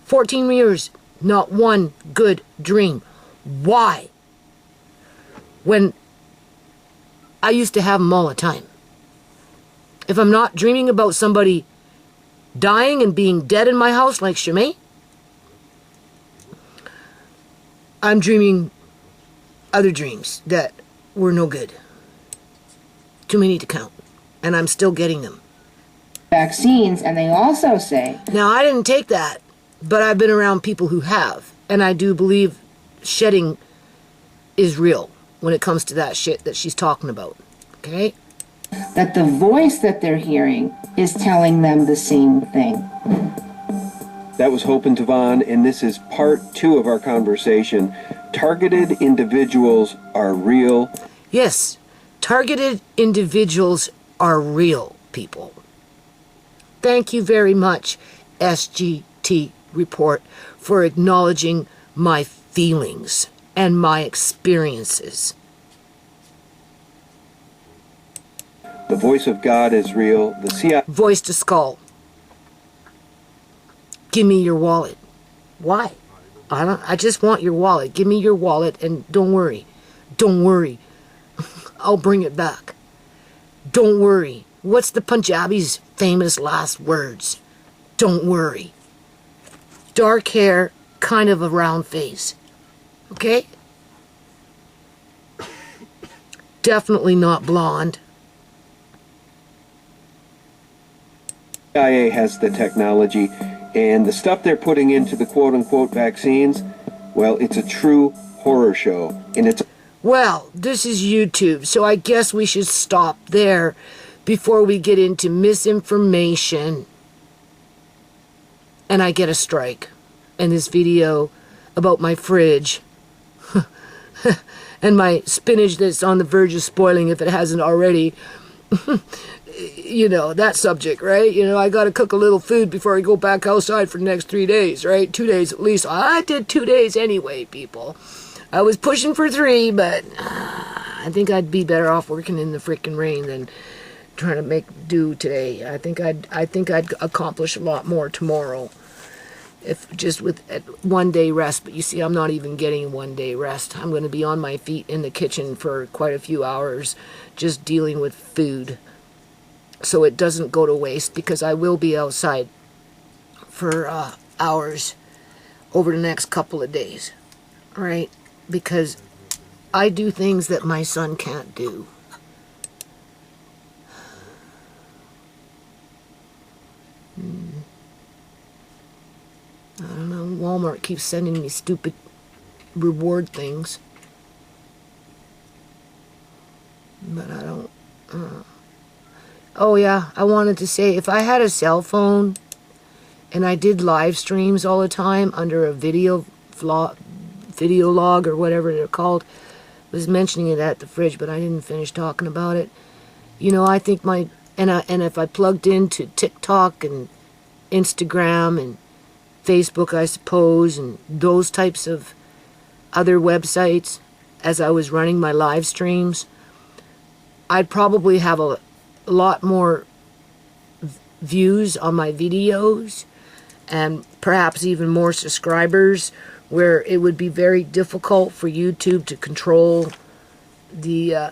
14 years, not one good dream. Why? When I used to have them all the time. If I'm not dreaming about somebody dying and being dead in my house like Shimei, I'm dreaming other dreams that were no good. Too many to count. And I'm still getting them. Vaccines, and they also say Now, I didn't take that, but I've been around people who have. And I do believe shedding is real when it comes to that shit that she's talking about. Okay? that the voice that they're hearing is telling them the same thing. That was Hope and Tavon, and this is part 2 of our conversation. Targeted individuals are real. Yes, targeted individuals are real, people. Thank you very much, SGT Report, for acknowledging my feelings and my experiences. The voice of God is real. The CIA Voice to skull. Give me your wallet. Why? I just want your wallet. Give me your wallet and don't worry. Don't worry. I'll bring it back. Don't worry. What's the Punjabi's famous last words? Don't worry. Dark hair, kind of a round face. Okay? Definitely not blonde. has the technology. And the stuff they're putting into the quote-unquote vaccines, well, it's a true horror show. And it's... Well, this is YouTube, so I guess we should stop there before we get into misinformation and I get a strike. And this video about my fridge and my spinach that's on the verge of spoiling if it hasn't already. You know, that subject, right? You know, I got to cook a little food before I go back outside for the next 3 days, right? 2 days at least. I did 2 days anyway, people. I was pushing for 3, but I think I'd be better off working in the freaking rain than trying to make do today. I think I'd accomplish a lot more tomorrow if just with 1 day rest. But you see, I'm not even getting 1 day rest. I'm going to be on my feet in the kitchen for quite a few hours just dealing with food, so it doesn't go to waste, because I will be outside for hours over the next couple of days, right? Because I do things that my son can't do. I don't know, Walmart keeps sending me stupid reward things, but I don't... Oh yeah, I wanted to say, if I had a cell phone and I did live streams all the time under a video log or whatever they're called, I was mentioning it at the fridge, but I didn't finish talking about it. You know, I think and if I plugged into TikTok and Instagram and Facebook, I suppose, and those types of other websites as I was running my live streams, I'd probably have a lot more views on my videos and perhaps even more subscribers, where it would be very difficult for YouTube to control the,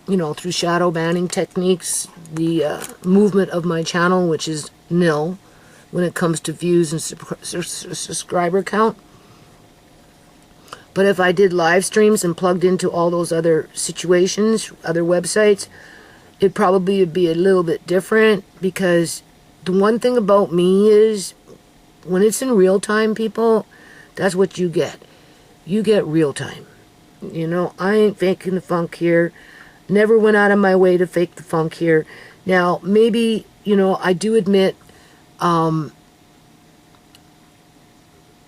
you know, through shadow banning techniques, the movement of my channel, which is nil when it comes to views and subscriber count. But if I did live streams and plugged into all those other situations, other websites, it probably would be a little bit different, because the one thing about me is when it's in real time, people, that's what you get. You get real time. You know, I ain't faking the funk here. Never went out of my way to fake the funk here. Now, maybe, you know, I do admit I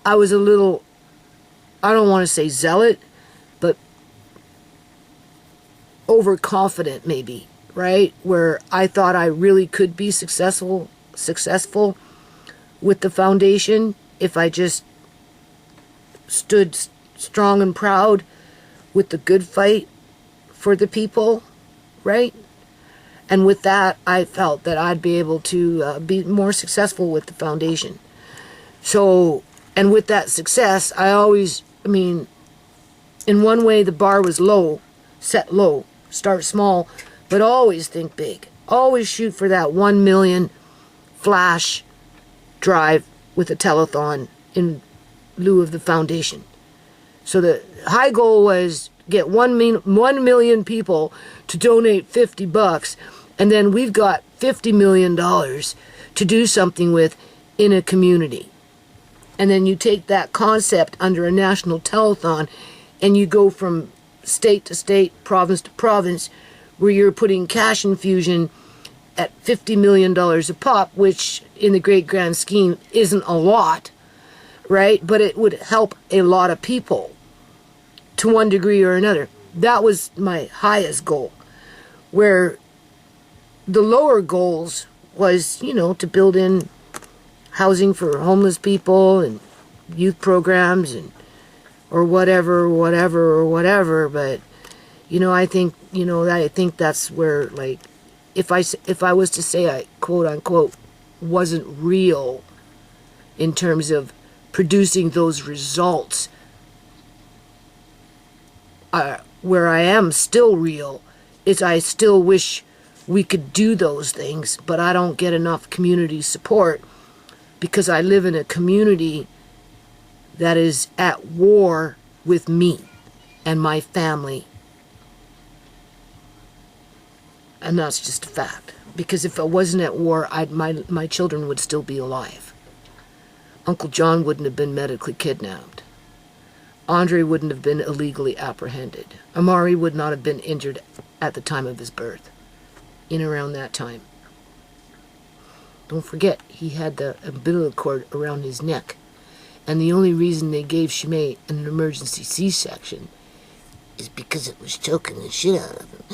was a little, I don't want to say zealot, but overconfident maybe, right? Where I thought I really could be successful with the foundation if I just stood strong and proud with the good fight for the people, right? And with that, I felt that I'd be able to be more successful with the foundation. So, and with that success, I mean, in one way the bar was low, set low, start small, but always think big. Always shoot for that 1 million flash drive with a telethon in lieu of the foundation. So the high goal was get 1 million people to donate $50, and then we've got $50 million to do something with in a community. And then you take that concept under a national telethon and you go from state to state, province to province, where you're putting cash infusion at $50 million a pop, which in the great grand scheme isn't a lot, right? But it would help a lot of people to one degree or another. That was my highest goal. Where the lower goals was, you know, to build in housing for homeless people and youth programs and or whatever, but you know, I think that's where, like, if I was to say I quote unquote wasn't real in terms of producing those results, where I am still real is I still wish we could do those things, but I don't get enough community support because I live in a community that is at war with me and my family. And that's just a fact. Because if I wasn't at war, my children would still be alive. Uncle John wouldn't have been medically kidnapped. Andre wouldn't have been illegally apprehended. Amari would not have been injured at the time of his birth, in around that time. Don't forget, he had the umbilical cord around his neck. And the only reason they gave Shimei an emergency C-section is because it was choking the shit out of him.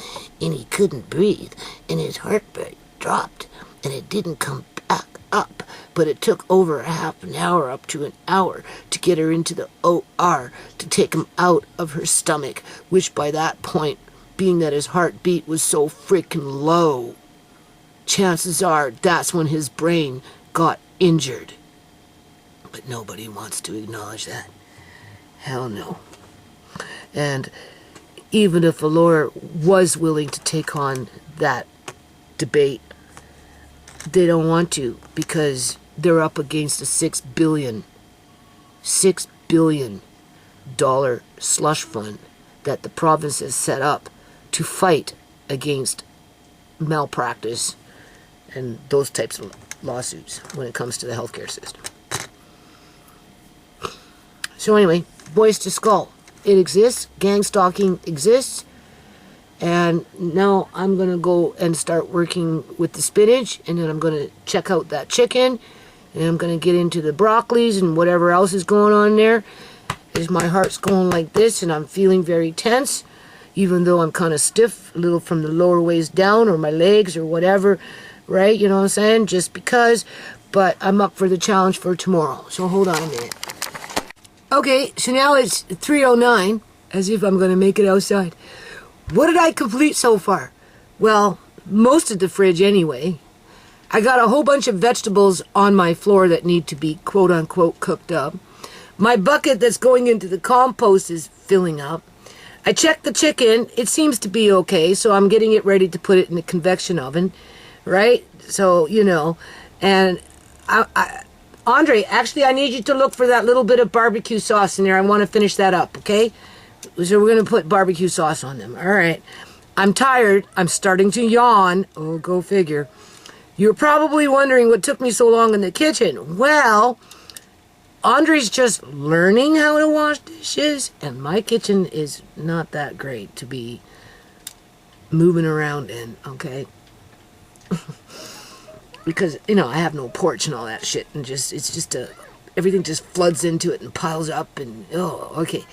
And he couldn't breathe. And his heart rate dropped. And it didn't come back up. But it took over a half an hour, up to an hour, to get her into the OR, to take him out of her stomach. Which by that point, being that his heartbeat was so freaking low, chances are that's when his brain got injured. But nobody wants to acknowledge that. Hell no. And even if a lawyer was willing to take on that debate, they don't want to, because they're up against a $6 billion slush fund that the province has set up to fight against malpractice and those types of lawsuits when it comes to the healthcare system. So anyway, Boys to Skull. It exists. Gang stalking exists. And now I'm going to go and start working with the spinach. And then I'm going to check out that chicken. And I'm going to get into the broccolis and whatever else is going on there. As my heart's going like this and I'm feeling very tense. Even though I'm kind of stiff, a little from the lower waist down, or my legs or whatever. Right? You know what I'm saying? Just because. But I'm up for the challenge for tomorrow. So hold on a minute. Okay, so now it's 3:09, as if I'm going to make it outside. What did I complete so far? Well, most of the fridge anyway. I got a whole bunch of vegetables on my floor that need to be quote-unquote cooked up. My bucket that's going into the compost is filling up. I checked the chicken. It seems to be okay, so I'm getting it ready to put it in the convection oven, right? So, you know, and Andre, actually, I need you to look for that little bit of barbecue sauce in there. I want to finish that up, okay? So we're going to put barbecue sauce on them. All right. I'm tired. I'm starting to yawn. Oh, go figure. You're probably wondering what took me so long in the kitchen. Well, Andre's just learning how to wash dishes, and my kitchen is not that great to be moving around in, okay? Because, you know, I have no porch and all that shit, and everything just floods into it and piles up, and, oh, okay.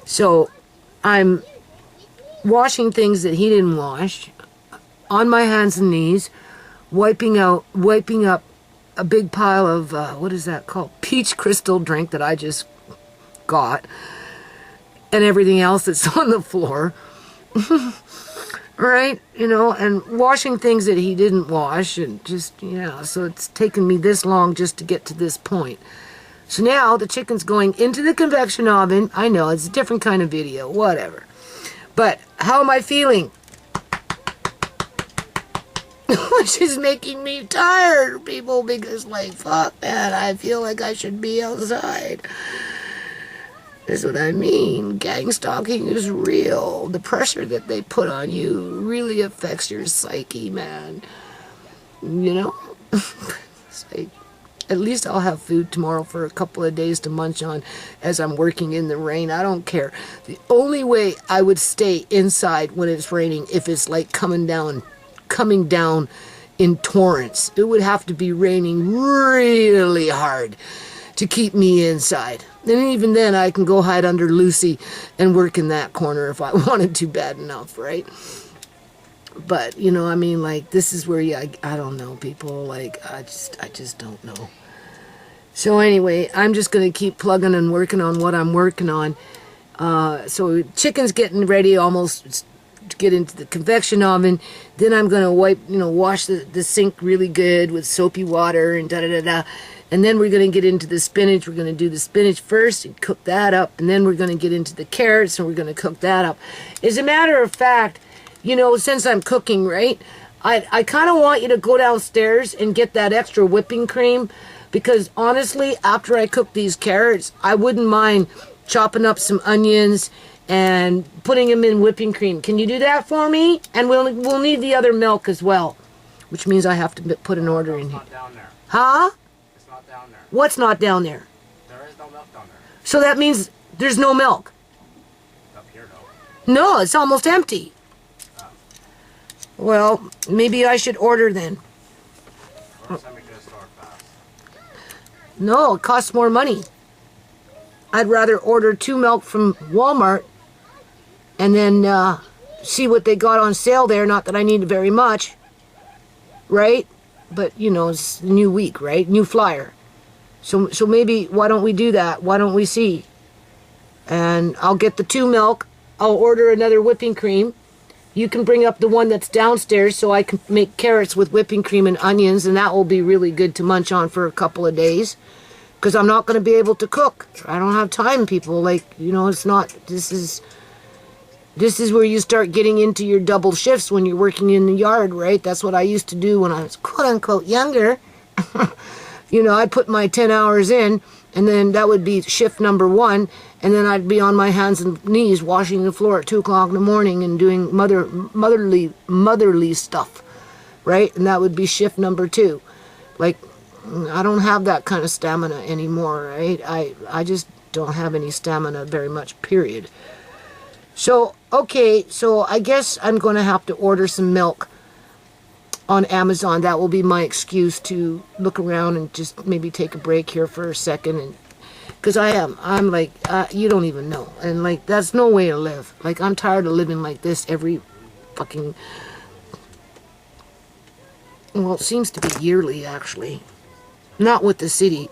So, I'm washing things that he didn't wash, on my hands and knees, wiping up a big pile of, what is that called? Peach crystal drink that I just got, and everything else that's on the floor. Right? You know, and washing things that he didn't wash, and just, you know, so it's taken me this long just to get to this point. So now the chicken's going into the convection oven. I know, it's a different kind of video, whatever. But how am I feeling? Which is making me tired, people, because, like, fuck, man, I feel like I should be outside. That's what I mean. Gang stalking is real. The pressure that they put on you really affects your psyche, man. You know? It's like, at least I'll have food tomorrow for a couple of days to munch on as I'm working in the rain. I don't care. The only way I would stay inside when it's raining, if it's like coming down in torrents, it would have to be raining really hard to keep me inside. And even then, I can go hide under Lucy and work in that corner if I wanted to bad enough, right? But, you know, I mean, like, this is where I don't know, people. Like, I just don't know. So anyway, I'm just going to keep plugging and working on what I'm working on. So chicken's getting ready almost to get into the convection oven. Then I'm going to wash the sink really good with soapy water and da-da-da-da. And then we're going to get into the spinach. We're going to do the spinach first and cook that up. And then we're going to get into the carrots and we're going to cook that up. As a matter of fact, you know, since I'm cooking, right, I kind of want you to go downstairs and get that extra whipping cream. Because honestly, after I cook these carrots, I wouldn't mind chopping up some onions and putting them in whipping cream. Can you do that for me? And we'll need the other milk as well. Which means I have to put an order in here. It's not down there. Huh? It's not down there. What's not down there? There is no milk down there. So that means there's no milk. Up here, though. No, it's almost empty. Well, maybe I should order then. Or send me to the store fast. No, it costs more money. I'd rather order 2 milk from Walmart and then see what they got on sale there. Not that I need it very much, right? But, you know, it's a new week, right? New flyer. So maybe, why don't we do that? Why don't we see? And I'll get the 2 milk. I'll order another whipping cream. You can bring up the one that's downstairs so I can make carrots with whipping cream and onions, and that will be really good to munch on for a couple of days. Because I'm not going to be able to cook. I don't have time, people. Like, you know, it's not, this is where you start getting into your double shifts when you're working in the yard, right? That's what I used to do when I was quote-unquote younger. You know, I'd put my 10 hours in, and then that would be shift number 1, and then I'd be on my hands and knees washing the floor at 2 o'clock in the morning and doing motherly stuff, right? And that would be shift number 2. Like, I don't have that kind of stamina anymore, right? I just don't have any stamina very much, period. So, okay, so I guess I'm going to have to order some milk on Amazon. That will be my excuse to look around and just maybe take a break here for a second. And because I'm like, you don't even know. And like, that's no way to live. Like, I'm tired of living like this every fucking, well, it seems to be yearly, actually. Not with the city.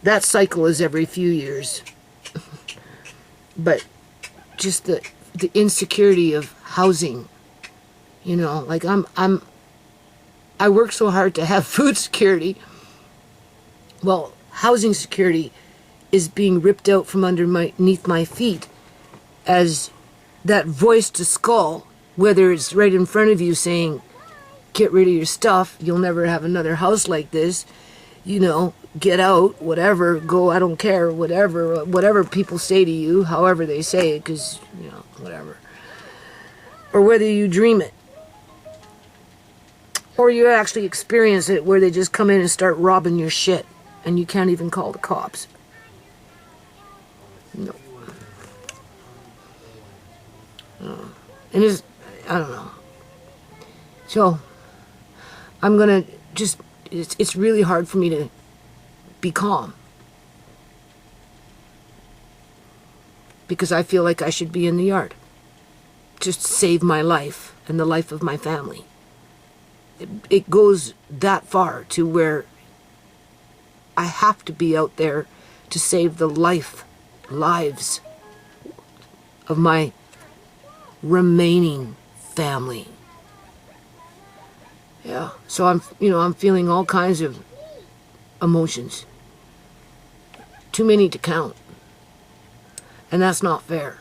That cycle is every few years. But just the insecurity of housing. You know, like I work so hard to have food security. Well, housing security is being ripped out from underneath my feet as that voice to skull, whether it's right in front of you saying, get rid of your stuff, you'll never have another house like this, you know, get out, whatever, go, I don't care, whatever people say to you, however they say it, because, you know, whatever. Or whether you dream it. Or you actually experience it where they just come in and start robbing your shit and you can't even call the cops. No. And it's, I don't know. So, I'm gonna just, it's really hard for me to be calm. Because I feel like I should be in the yard. Just to save my life and the life of my family. It goes that far to where I have to be out there to save the lives of my remaining family. Yeah, so I'm feeling all kinds of emotions. Too many to count. And that's not fair.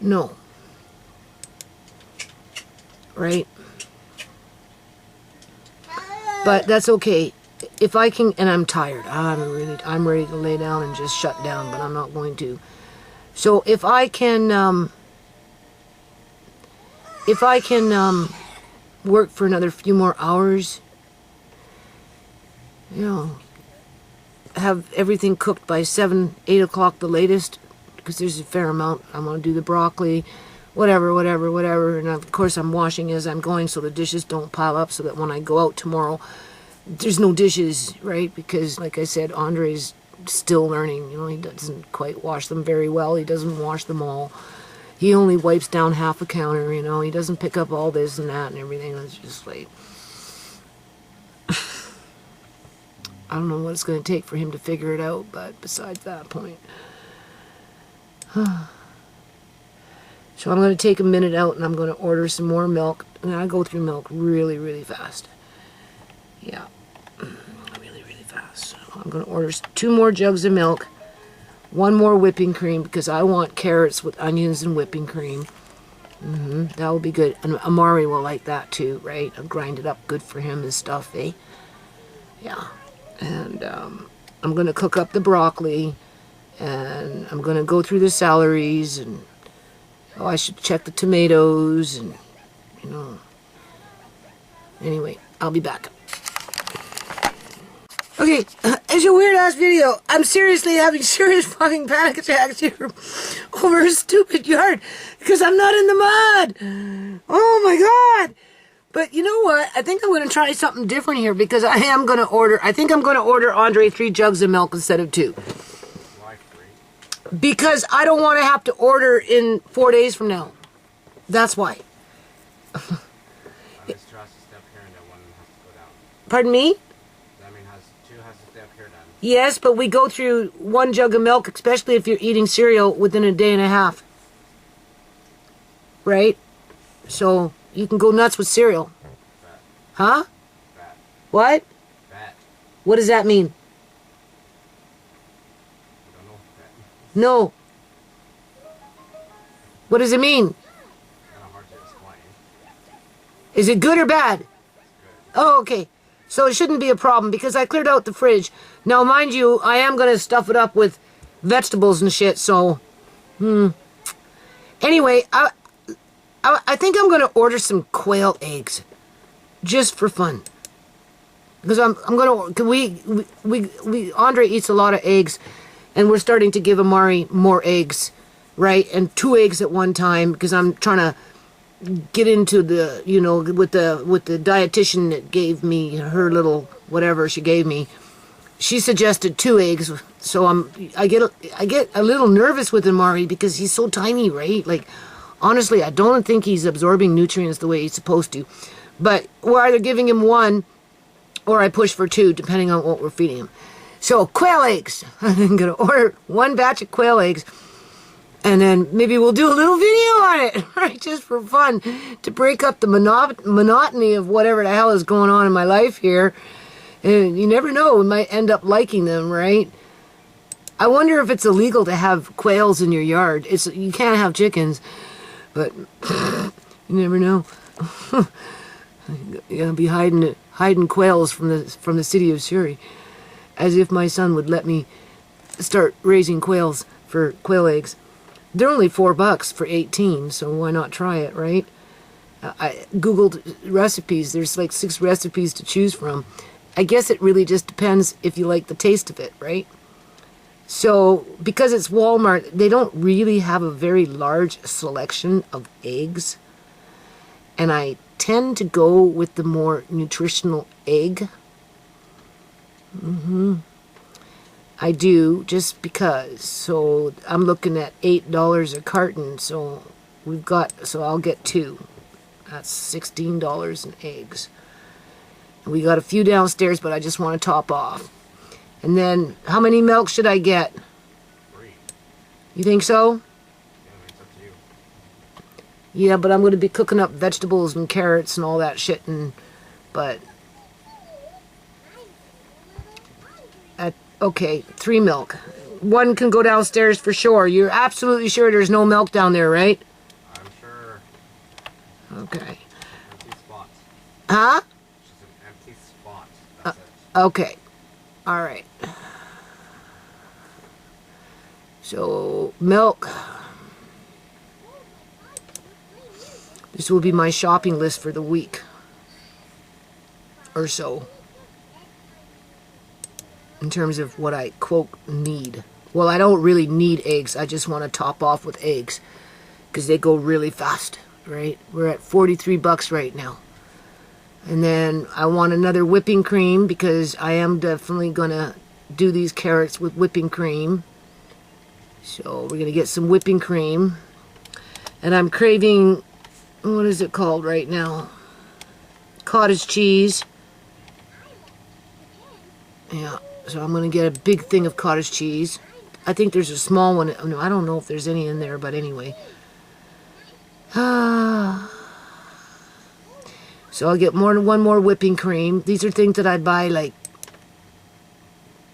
No. Right? But that's okay. If I can, and I'm tired. I'm ready to lay down and just shut down, but I'm not going to. So if I can work for another few more hours, you know, have everything cooked by 7, 8 o'clock the latest, because there's a fair amount. I'm going to do the broccoli, whatever. And of course I'm washing as I'm going so the dishes don't pile up so that when I go out tomorrow, there's no dishes, right? Because like I said, Andre's still learning. You know, he doesn't quite wash them very well. He doesn't wash them all. He only wipes down half a counter, you know. He doesn't pick up all this and that and everything. It's just like, I don't know what it's going to take for him to figure it out, but besides that point. So I'm going to take a minute out and I'm going to order some more milk. And I go through milk really, really fast. Yeah, really, really fast. So I'm going to order 2 more jugs of milk, 1 more whipping cream because I want carrots with onions and whipping cream. That will be good. And Amari will like that too, right? I'll grind it up good for him and stuff, eh? Yeah. And I'm going to cook up the broccoli. And I'm going to go through the celeries. And I should check the tomatoes. And, you know. Anyway, I'll be back. Okay, it's a weird ass video. I'm seriously having serious fucking panic attacks here over a stupid yard because I'm not in the mud. Oh my god. But you know what? I think I'm going to try something different here because I think I'm going to order Andre 3 jugs of milk instead of 2. Why 3? Because I don't want to have to order in 4 days from now. That's why. This 2 has to stay up here and then 1 has to go down. Pardon me? That means 2 has to stay up here then. Yes, but we go through 1 jug of milk, especially if you're eating cereal within a day and a half. Right? So you can go nuts with cereal. Fat. Huh? Fat. What? Fat. What does that mean? I don't know. Fat. No. What does it mean? Kind of hard to explain. Is it good or bad? Oh, okay. So it shouldn't be a problem because I cleared out the fridge. Now, mind you, I am going to stuff it up with vegetables and shit, so... Anyway, I think I'm going to order some quail eggs. Just for fun. Because I'm going to... Andre eats a lot of eggs, and we're starting to give Amari more eggs, right? And 2 eggs at one time, because I'm trying to get into the, you know, with the dietitian that gave me her little whatever she gave me. She suggested 2 eggs, so I get a little nervous with Amari because he's so tiny, right? Like, honestly, I don't think he's absorbing nutrients the way he's supposed to. But we're either giving him 1 or I push for 2, depending on what we're feeding him. So, quail eggs. I'm going to order 1 batch of quail eggs. And then maybe we'll do a little video on it, right? Just for fun, to break up the monotony of whatever the hell is going on in my life here. And you never know, we might end up liking them, right? I wonder if it's illegal to have quails in your yard. You can't have chickens, but you never know. You're gonna be hiding quails from the city of Surrey, as if my son would let me start raising quails for quail eggs. They're only $4 for 18, so why not try it, right? I Googled recipes. There's like 6 recipes to choose from. I guess it really just depends if you like the taste of it, right? So, because it's Walmart, they don't really have a very large selection of eggs. And I tend to go with the more nutritional egg. I do, just because. So I'm looking at $8 a carton. So I'll get 2. That's $16 in eggs. And we got a few downstairs, but I just want to top off. And then, how many milk should I get? 3. You think so? Yeah, it's up to you. Yeah, but I'm going to be cooking up vegetables and carrots and all that shit. Okay, 3 milk. 1 can go downstairs for sure. You're absolutely sure there's no milk down there, right? I'm sure. Okay. Empty spots. Huh? Just an empty spot. That's it. Okay. All right. So, milk. This will be my shopping list for the week. Or so. In terms of what I, quote, need. Well, I don't really need eggs. I just want to top off with eggs. Because they go really fast, right? We're at $43 right now. And then I want another whipping cream because I am definitely going to do these carrots with whipping cream. So we're going to get some whipping cream. And I'm craving, what is it called right now? Cottage cheese. Yeah, so I'm going to get a big thing of cottage cheese. I think there's a small one. No, I don't know if there's any in there, but anyway. So I'll get one more whipping cream. These are things that I buy like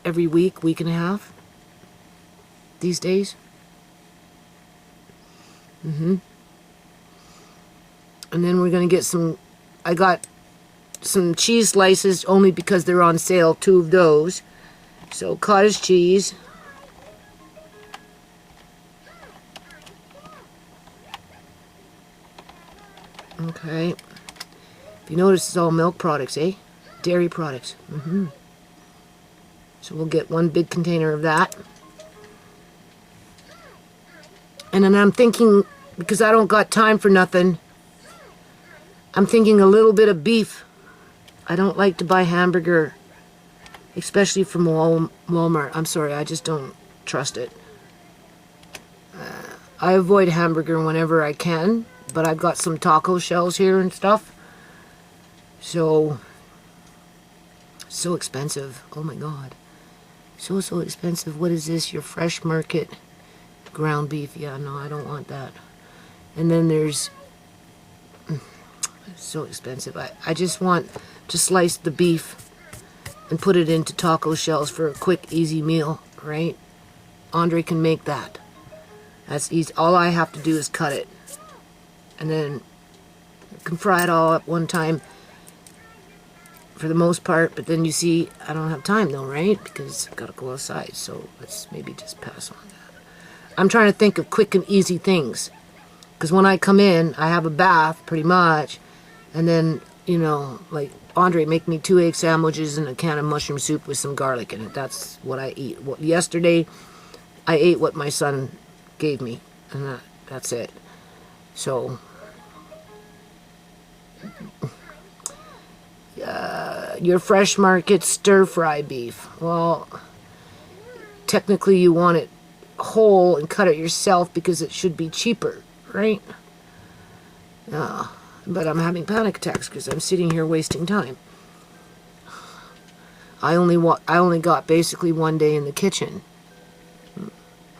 every week and a half these days. And then we're going to get some, I got some cheese slices only because they're on sale, 2 of those. So cottage cheese. Okay. If you notice, it's all milk products, eh? Dairy products. So we'll get one big container of that. And then I'm thinking, because I don't got time for nothing, I'm thinking a little bit of beef. I don't like to buy hamburger, especially from Walmart. I'm sorry, I just don't trust it. I avoid hamburger whenever I can, but I've got some taco shells here and stuff. So expensive. Oh my God. So expensive. What is this? Your Fresh Market ground beef. Yeah, no, I don't want that. And then there's... so expensive. I just want to slice the beef and put it into taco shells for a quick, easy meal, right? Andre can make that. That's easy. All I have to do is cut it. And then I can fry it all up one time for the most part. But then you see, I don't have time though, right? Because I've got to go outside. So let's maybe just pass on that. I'm trying to think of quick and easy things. Because when I come in, I have a bath, pretty much. And then, you know, like, Andre, make me 2 egg sandwiches and a can of mushroom soup with some garlic in it. That's what I eat. Well, yesterday, I ate what my son gave me. And that's it. So, your Fresh Market stir-fry beef. Well, technically you want it whole and cut it yourself because it should be cheaper, right? But I'm having panic attacks because I'm sitting here wasting time. I only got basically 1 day in the kitchen,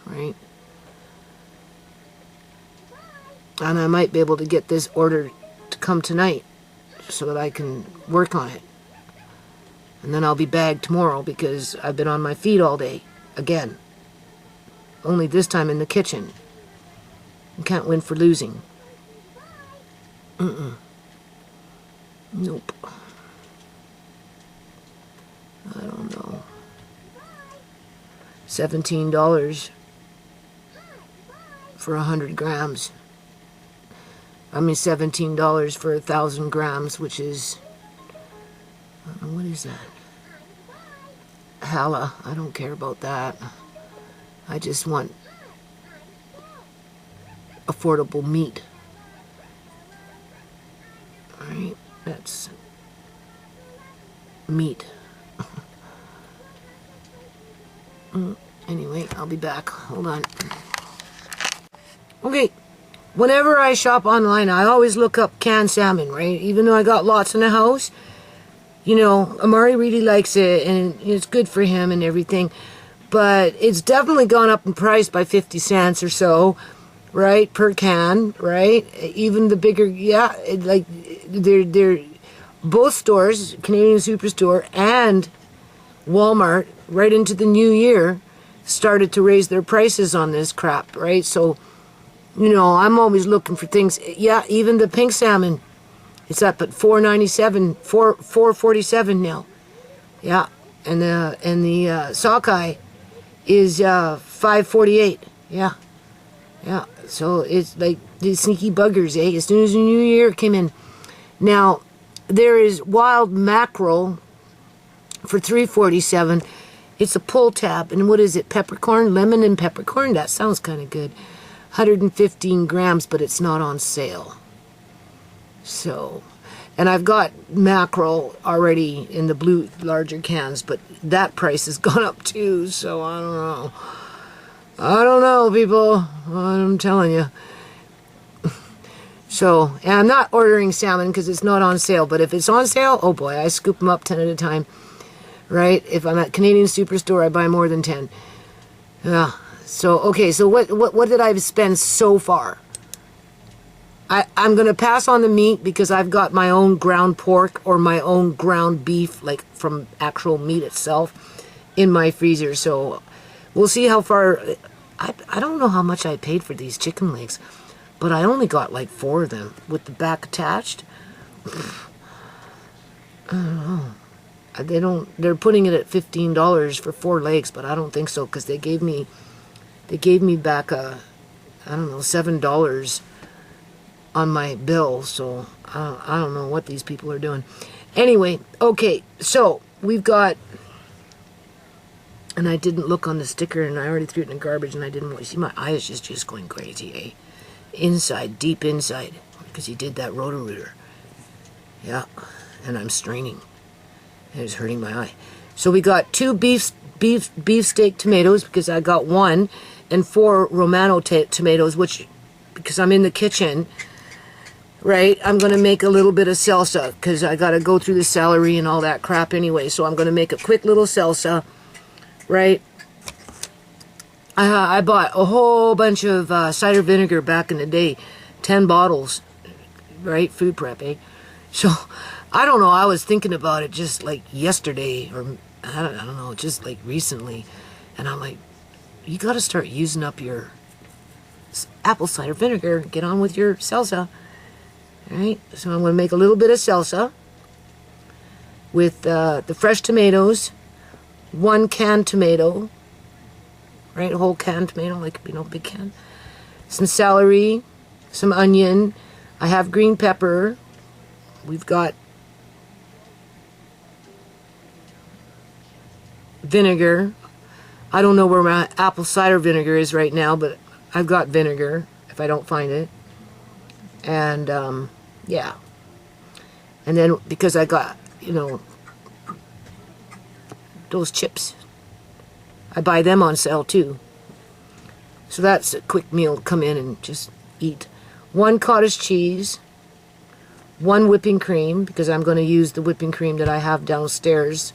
right? And I might be able to get this order to come tonight so that I can work on it. And then I'll be bagged tomorrow because I've been on my feet all day again. Only this time in the kitchen. You can't win for losing. Nope. I don't know. $17 for 100 grams. I mean $17 for 1,000 grams, which is... what is that? Hala. I don't care about that. I just want affordable meat. Alright, that's meat. Anyway, I'll be back. Hold on. Okay, whenever I shop online, I always look up canned salmon, right? Even though I got lots in the house, you know, Amari really likes it, and it's good for him and everything. But it's definitely gone up in price by 50 cents or so, right, per can, right? Even the bigger, yeah, like they're both stores, Canadian Superstore and Walmart, right into the new year, started to raise their prices on this crap, right? So, you know, I'm always looking for things. Yeah, even the pink salmon, it's up at $4.97, $4.47 now. Yeah, and the sockeye is $5.48. Yeah. So it's like these sneaky buggers, eh? As soon as the new year came in. Now, there is wild mackerel for $3.47. It's a pull tab, and what is it? Peppercorn, lemon and peppercorn. That sounds kind of good. 115 grams, but it's not on sale. So, and I've got mackerel already in the blue larger cans, but that price has gone up too. So I don't know. I don't know, people. I'm telling you. So, and I'm not ordering salmon because it's not on sale. But if it's on sale, oh boy, I scoop them up 10 at a time. Right? If I'm at Canadian Superstore, I buy more than 10. Yeah. So, okay. So what did I spend so far? I'm going to pass on the meat because I've got my own ground pork or my own ground beef, like from actual meat itself, in my freezer. So we'll see how far... I don't know how much I paid for these chicken legs, but I only got like 4 of them with the back attached. I don't know. They're putting it at $15 for 4 legs, but I don't think so because they gave me back I don't know, $7 on my bill. So I don't know what these people are doing. Anyway, okay, so we've got And I didn't look on the sticker, and I already threw it in the garbage, and I didn't want. See, my eye is just going crazy, eh? Inside, deep inside, because he did that Roto-Rooter. Yeah, and I'm straining. And it's hurting my eye. So we got 2 beefsteak tomatoes, because I got 1, and 4 Romano tomatoes, which, because I'm in the kitchen, right, I'm going to make a little bit of salsa, because I got to go through the celery and all that crap anyway, so I'm going to make a quick little salsa, right? I bought a whole bunch of cider vinegar back in the day, 10 bottles, right, food prep, eh? So, I don't know, I was thinking about it just like yesterday, or I don't know, just like recently, and I'm like, you got to start using up your apple cider vinegar, get on with your salsa. Right, so I'm going to make a little bit of salsa with the fresh tomatoes, 1 canned tomato, right, a whole canned tomato, like, you know, big can, some celery, some onion, I have green pepper, we've got vinegar. I don't know where my apple cider vinegar is right now, but I've got vinegar if I don't find it. And yeah, and then because I got, you know, those chips, I buy them on sale too, so that's a quick meal to come in and just eat. 1 cottage cheese, 1 whipping cream, because I'm going to use the whipping cream that I have downstairs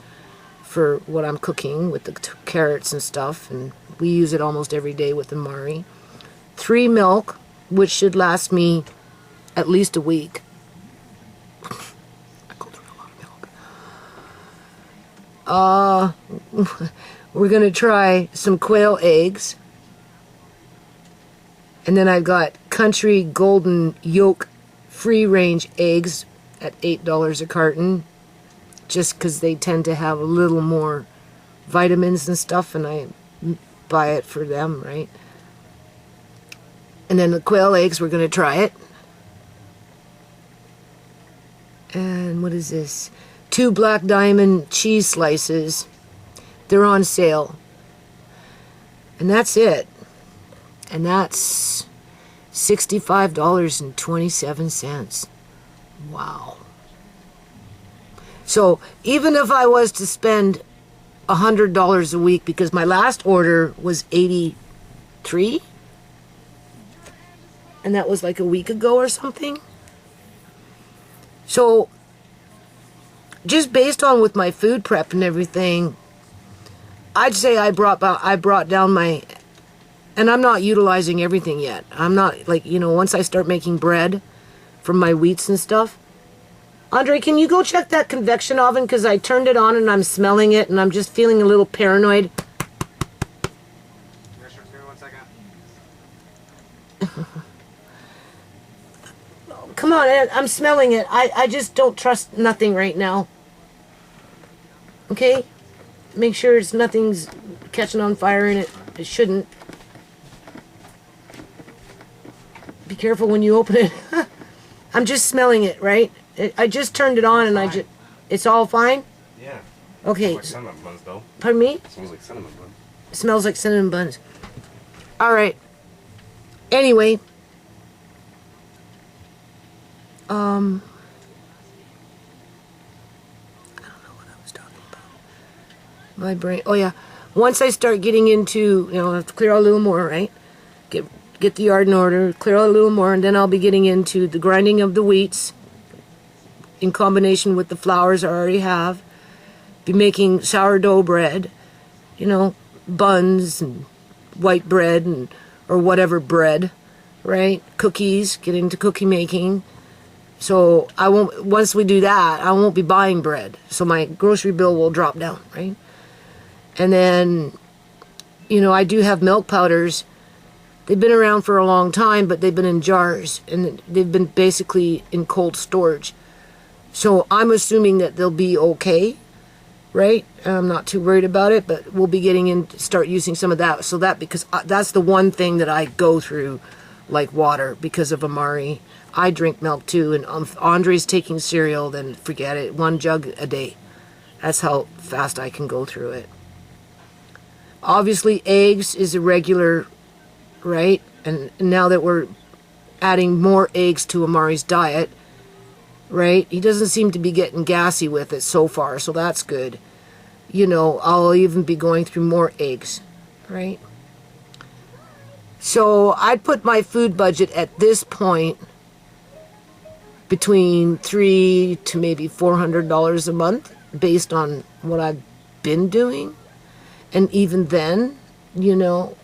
for what I'm cooking with the carrots and stuff, and we use it almost every day with the Mari. 3 milk, which should last me at least a week. I go through a lot of milk. We're going to try some quail eggs. And then I've got Country Golden Yolk free-range eggs at $8 a carton. Just because they tend to have a little more vitamins and stuff, and I buy it for them, right? And then the quail eggs, we're going to try it. And what is this? 2 Black Diamond cheese slices. They're on sale. And that's it. And that's $65.27. Wow. So even if I was to spend $100 a week, because my last order was $83, and that was like a week ago or something. So, just based on with my food prep and everything, I'd say I brought down my, and I'm not utilizing everything yet. I'm not, like, you know, once I start making bread from my wheats and stuff. Andre, can you go check that convection oven? Because I turned it on and I'm smelling it and I'm just feeling a little paranoid. Yes, sure, give me 1 second. Come on, Ed, I'm smelling it. I just don't trust nothing right now. Okay? Make sure nothing's catching on fire in it. It shouldn't. Be careful when you open it. I'm just smelling it, right? I just turned it on and it's all fine? Yeah. Okay. Like cinnamon buns, though. Pardon me? It smells like cinnamon buns. It smells like cinnamon buns. Alright. Anyway. I don't know what I was talking about. My brain. Oh yeah. Once I start getting into, you know, I have to clear out a little more, right? Get the yard in order, clear out a little more, and then I'll be getting into the grinding of the wheats in combination with the flours I already have. Be making sourdough bread, you know, buns and white bread and or whatever bread, right? Cookies, get into cookie making. So I won't, once we do that, I won't be buying bread. So my grocery bill will drop down, right? And then, you know, I do have milk powders. They've been around for a long time, but they've been in jars and they've been basically in cold storage. So I'm assuming that they'll be okay, right? I'm not too worried about it, but we'll be getting in, start using some of that. So that, because that's the one thing that I go through like water because of Amari. I drink milk too, and if Andre's taking cereal, then forget it. 1 jug a day. That's how fast I can go through it. Obviously, eggs is a regular, right? And now that we're adding more eggs to Amari's diet, right? He doesn't seem to be getting gassy with it so far, so that's good. You know, I'll even be going through more eggs, right? So I'd put my food budget at this point between $300 to maybe $400 a month based on what I've been doing. And even then, you know,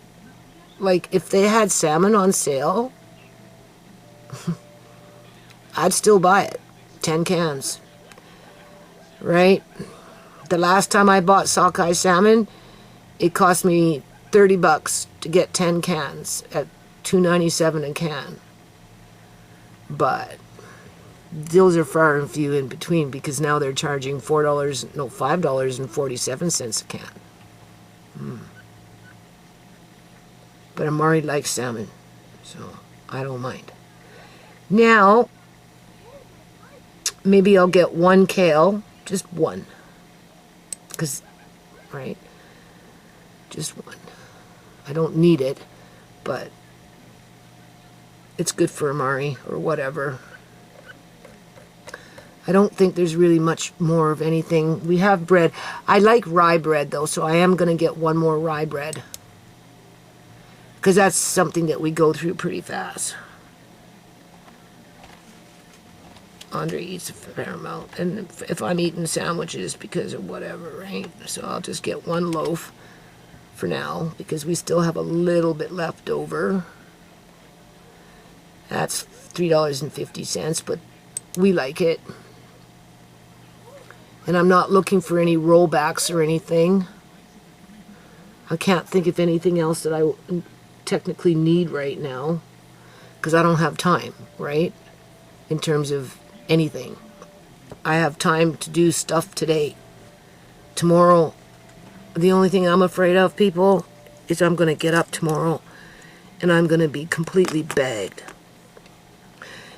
like if they had salmon on sale, I'd still buy it. 10 cans. Right? The last time I bought sockeye salmon, it cost me $30 to get 10 cans at $2.97 a can. But those are far and few in between because now they're charging $5.47 a can. But Amari likes salmon, so I don't mind. Now, maybe I'll get one kale, just one. Because, right, just one. I don't need it, but it's good for Amari or whatever. I don't think there's really much more of anything. We have bread. I like rye bread, though, so I am going to get one more rye bread. Because that's something that we go through pretty fast. Andre eats a fair amount. And if I'm eating sandwiches because of whatever, right? So I'll just get one loaf for now because we still have a little bit left over. That's $3.50, but we like it. And I'm not looking for any rollbacks or anything. I can't think of anything else that I technically need right now because I don't have time, right? In terms of anything. I have time to do stuff today. Tomorrow, the only thing I'm afraid of, people, is I'm going to get up tomorrow and I'm going to be completely bagged.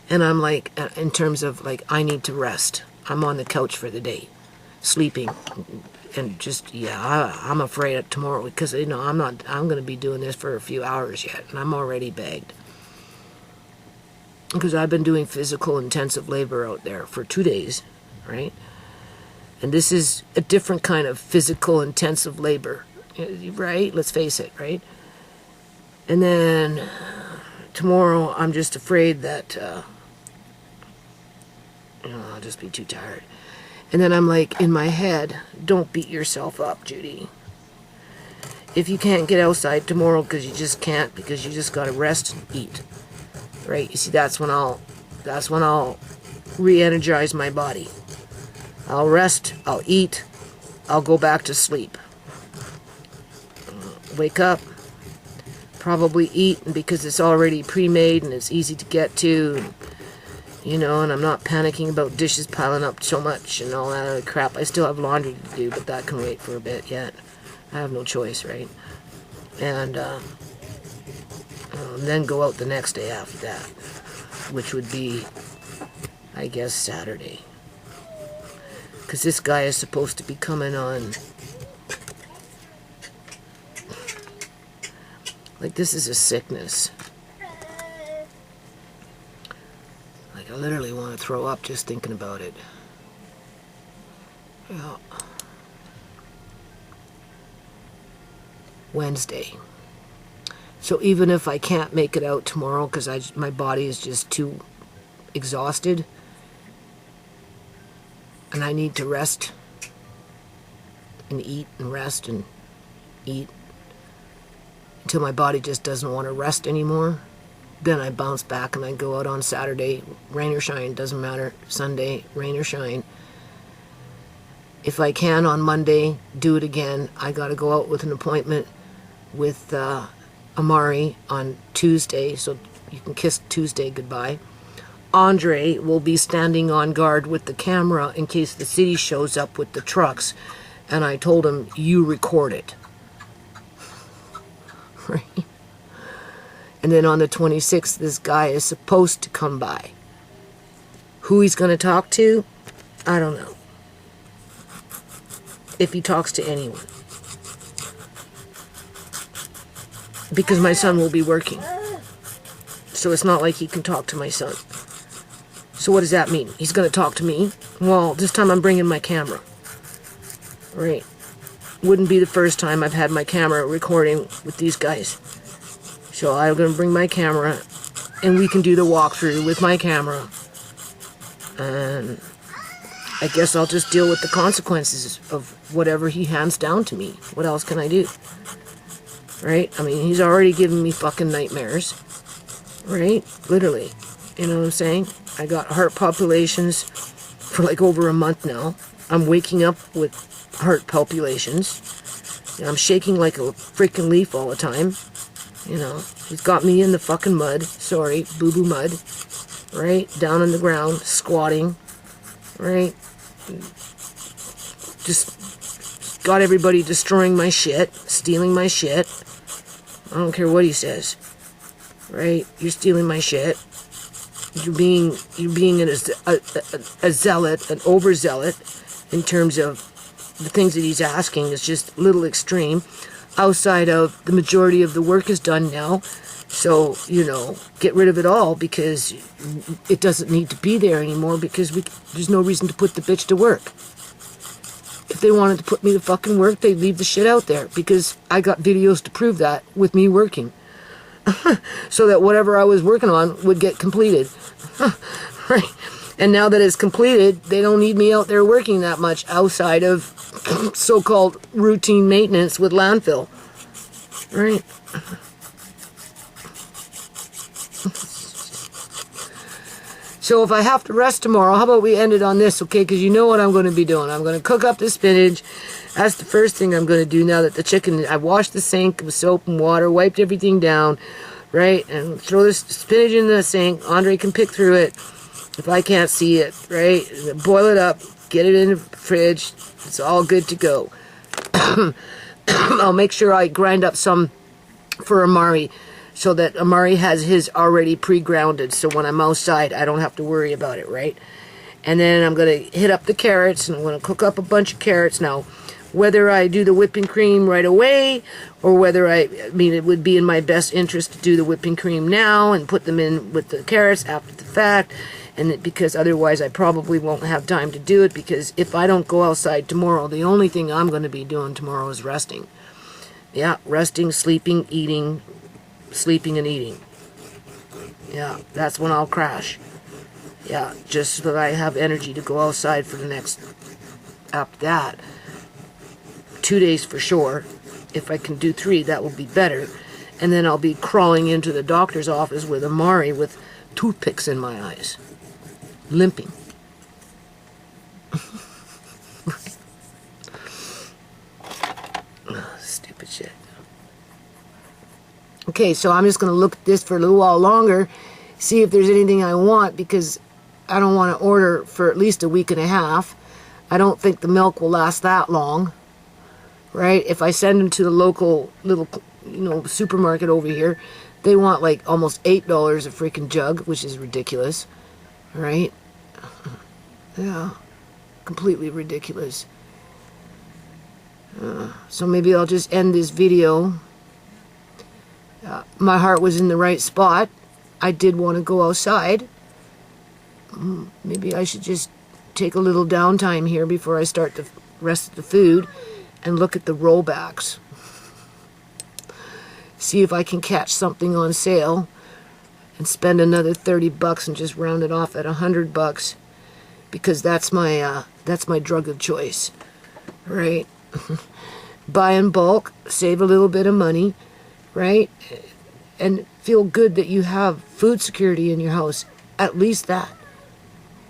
And I'm like, in terms of like, I need to rest. I'm on the couch for the day, sleeping. And just, yeah, I'm afraid of tomorrow because, you know, I'm going to be doing this for a few hours yet. And I'm already bagged. Because I've been doing physical intensive labor out there for 2 days, right? And this is a different kind of physical intensive labor, right? Let's face it, right? And then tomorrow I'm just afraid that, I'll just be too tired. And then I'm like, in my head, don't beat yourself up, Judy. If you can't get outside tomorrow because you just can't, because you just got to rest and eat. Right? You see, that's when I'll re-energize my body. I'll rest, I'll eat, I'll go back to sleep. Wake up, probably eat, and because it's already pre-made and it's easy to get to, you know, and I'm not panicking about dishes piling up so much and all that other crap. I still have laundry to do, but that can wait for a bit yet. I have no choice, right? And then go out the next day after that, which would be, I guess, Saturday. Because this guy is supposed to be coming on. Like, this is a sickness. Like, I literally want to throw up just thinking about it. Yeah. Wednesday. So even if I can't make it out tomorrow because my body is just too exhausted and I need to rest and eat and rest and eat until my body just doesn't want to rest anymore, then I bounce back and I go out on Saturday, rain or shine, doesn't matter, Sunday, rain or shine. If I can on Monday, do it again. I got to go out with an appointment with Amari on Tuesday, so you can kiss Tuesday goodbye. Andre will be standing on guard with the camera in case the city shows up with the trucks, and I told him, you record it. Right? And then on the 26th, this guy is supposed to come by. Who he's going to talk to, I don't know. If he talks to anyone. because my son will be working. So it's not like he can talk to my son. So what does that mean? He's going to talk to me? Well, this time I'm bringing my camera. Right. Wouldn't be the first time I've had my camera recording with these guys. So I'm going to bring my camera, and we can do the walkthrough with my camera. And I guess I'll just deal with the consequences of whatever he hands down to me. What else can I do? Right? I mean, he's already given me fucking nightmares. Right? Literally. You know what I'm saying? I got heart palpitations for like over a month now. I'm waking up with heart palpitations. You know, I'm shaking like a freaking leaf all the time. You know, he's got me in the fucking mud. Sorry, boo-boo mud. Right? Down on the ground, squatting. Right? Just got everybody destroying my shit, stealing my shit. I don't care what he says. Right? You're stealing my shit. You're being a zealot, an overzealot in terms of the things that he's asking is just a little extreme. Outside of the majority of the work is done now. So, you know, get rid of it all because it doesn't need to be there anymore because there's no reason to put the bitch to work. If they wanted to put me to fucking work, they'd leave the shit out there because I got videos to prove that with me working. So that whatever I was working on would get completed. Right. And now that it's completed, they don't need me out there working that much outside of so-called routine maintenance with landfill. Right. So if I have to rest tomorrow, how about we end it on this, okay? Because you know what I'm going to be doing. I'm going to cook up the spinach. That's the first thing I'm going to do now that the chicken... I washed the sink with soap and water, wiped everything down, right? And throw this spinach in the sink. Andre can pick through it if I can't see it, right? Boil it up, get it in the fridge. It's all good to go. I'll make sure I grind up some for Amari so that Amari has his already pre-grounded. So when I'm outside, I don't have to worry about it, right? And then I'm going to hit up the carrots, and I'm going to cook up a bunch of carrots. Now, whether I do the whipping cream right away, or whether I mean, it would be in my best interest to do the whipping cream now and put them in with the carrots after the fact, and because otherwise I probably won't have time to do it, because if I don't go outside tomorrow, the only thing I'm going to be doing tomorrow is resting. Yeah, resting, sleeping, eating, sleeping and eating. Yeah, that's when I'll crash. Yeah, just so that I have energy to go outside for the next, after that, 2 days for sure. If I can do 3, that will be better. And then I'll be crawling into the doctor's office with Amari with toothpicks in my eyes. Limping. Stupid shit. Okay, so I'm just going to look at this for a little while longer, see if there's anything I want, because I don't want to order for at least a week and a half. I don't think the milk will last that long, right? If I send them to the local little, supermarket over here, they want like almost $8 a freaking jug, which is ridiculous, right? Yeah, completely ridiculous. So maybe I'll just end this video. My heart was in the right spot. I did want to go outside. Maybe I should just take a little downtime here before I start the rest of the food and look at the rollbacks. See if I can catch something on sale and spend another $30 and just round it off at $100, because that's my drug of choice, right? Buy in bulk, save a little bit of money, right? And feel good that you have food security in your house, at least that.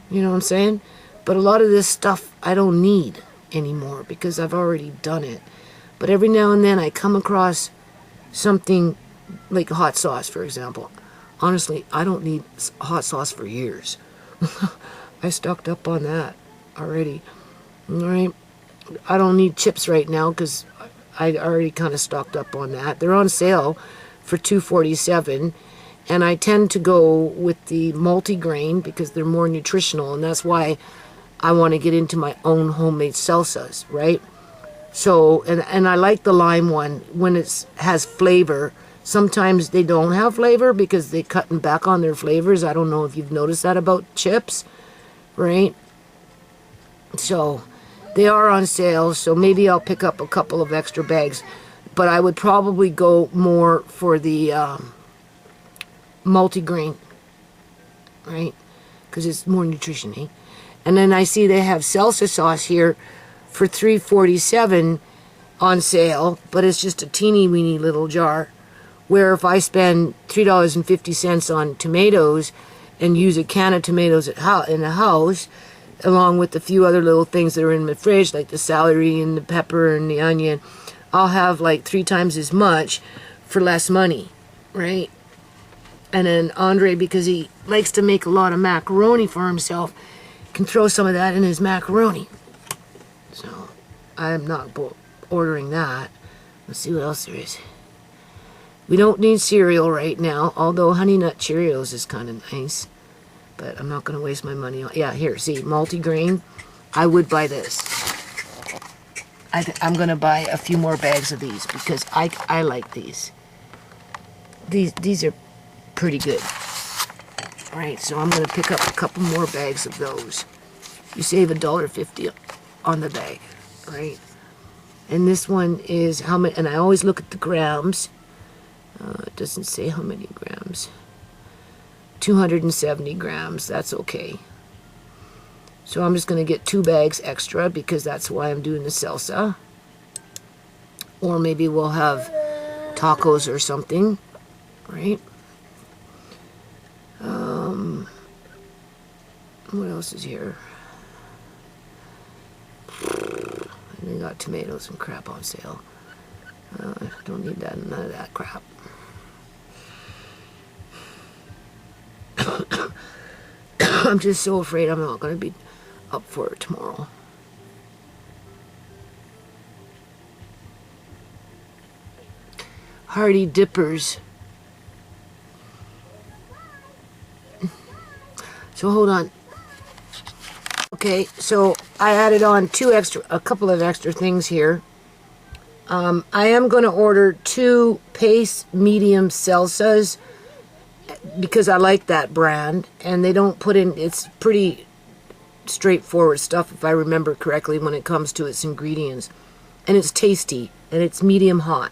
You know what I'm saying? But a lot of this stuff I don't need anymore because I've already done it. But every now and then I come across something like hot sauce, for example. Honestly, I don't need hot sauce for years. I stocked up on that already. All right? I don't need chips right now because I already kind of stocked up on that. They're on sale for $2.47, and I tend to go with the multigrain because they're more nutritional, and that's why I want to get into my own homemade salsas, right? So, and I like the lime one when it has flavor Sometimes they don't have flavor because they're cutting back on their flavors. I don't know if you've noticed that about chips, right? So they are on sale, so maybe I'll pick up a couple of extra bags. But I would probably go more for the multigrain, right? Because it's more nutrition-y. And then I see they have salsa sauce here for $3.47 on sale, but it's just a teeny weeny little jar. Where if I spend $3.50 on tomatoes and use a can of tomatoes in the house, along with a few other little things that are in my fridge, like the celery and the pepper and the onion, I'll have like 3 times as much for less money, right? And then Andre, because he likes to make a lot of macaroni for himself, can throw some of that in his macaroni. So I'm not ordering that. Let's see what else there is. We don't need cereal right now, although Honey Nut Cheerios is kind of nice. But I'm not going to waste my money on... Yeah, here, see, multigrain. I would buy this. I'm going to buy a few more bags of these because I like these. These are pretty good. All right, so I'm going to pick up a couple more bags of those. You save $1.50 on the bag, right? And this one is how many... And I always look at the grams. It doesn't say how many grams. 270 grams, that's okay. So I'm just going to get 2 bags extra because that's why I'm doing the salsa. Or maybe we'll have tacos or something, right? What else is here? And they got tomatoes and crap on sale. Don't need that, none of that crap. I'm just so afraid I'm not going to be up for it tomorrow. Hearty Dippers. So hold on. Okay, so I added on a couple of extra things here. I am going to order 2 Pace medium salsas because I like that brand, and they don't put in, it's pretty straightforward stuff if I remember correctly when it comes to its ingredients, and it's tasty and it's medium hot.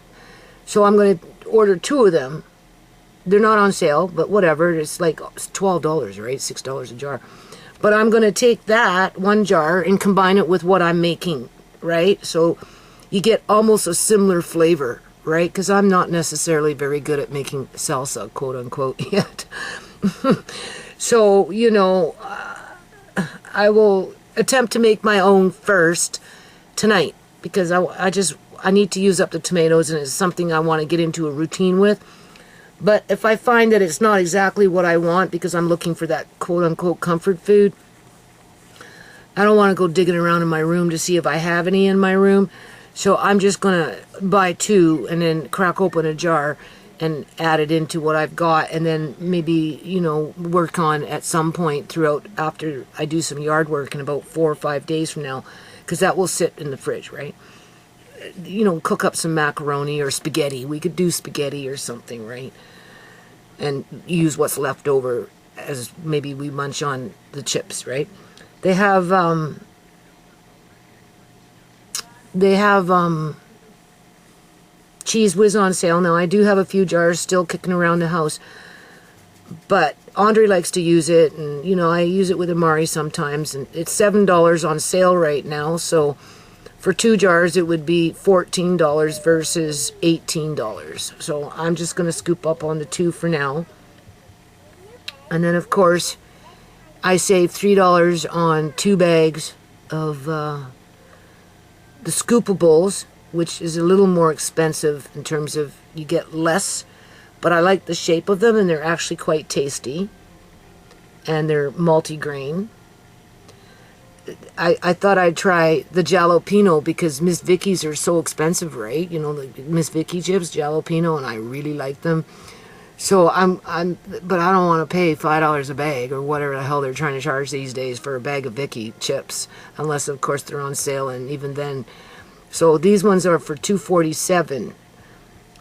So I'm going to order 2 of them. They're not on sale, but whatever, it's like $12, right? $6 a jar. But I'm going to take that 1 jar and combine it with what I'm making, right? So you get almost a similar flavor, right? Because I'm not necessarily very good at making salsa, quote unquote, yet. So, you know, I will attempt to make my own first tonight because I need to use up the tomatoes, and it's something I want to get into a routine with. But if I find that it's not exactly what I want because I'm looking for that quote unquote comfort food, I don't want to go digging around in my room to see if I have any in my room. So I'm just going to buy 2 and then crack open a jar and add it into what I've got, and then maybe, you know, work on at some point throughout after I do some yard work in about 4 or 5 days from now, because that will sit in the fridge, right? You know, cook up some macaroni or spaghetti. We could do spaghetti or something, right? And use what's left over as maybe we munch on the chips, right? They have Cheese Whiz on sale. Now, I do have a few jars still kicking around the house, but Andre likes to use it, and, you know, I use it with Amari sometimes, and it's $7 on sale right now, so for 2 jars, it would be $14 versus $18. So I'm just going to scoop up on the 2 for now. And then, of course, I saved $3 on 2 bags of the Scoopables, which is a little more expensive in terms of you get less. But I like the shape of them, and they're actually quite tasty. And they're multi-grain. I thought I'd try the jalapeno because Miss Vicky's are so expensive, right? You know, the Miss Vicky chips, jalapeno, and I really like them. So but I don't want to pay $5 a bag or whatever the hell they're trying to charge these days for a bag of Vicky chips, unless of course they're on sale, and even then. So these ones are for $2.47.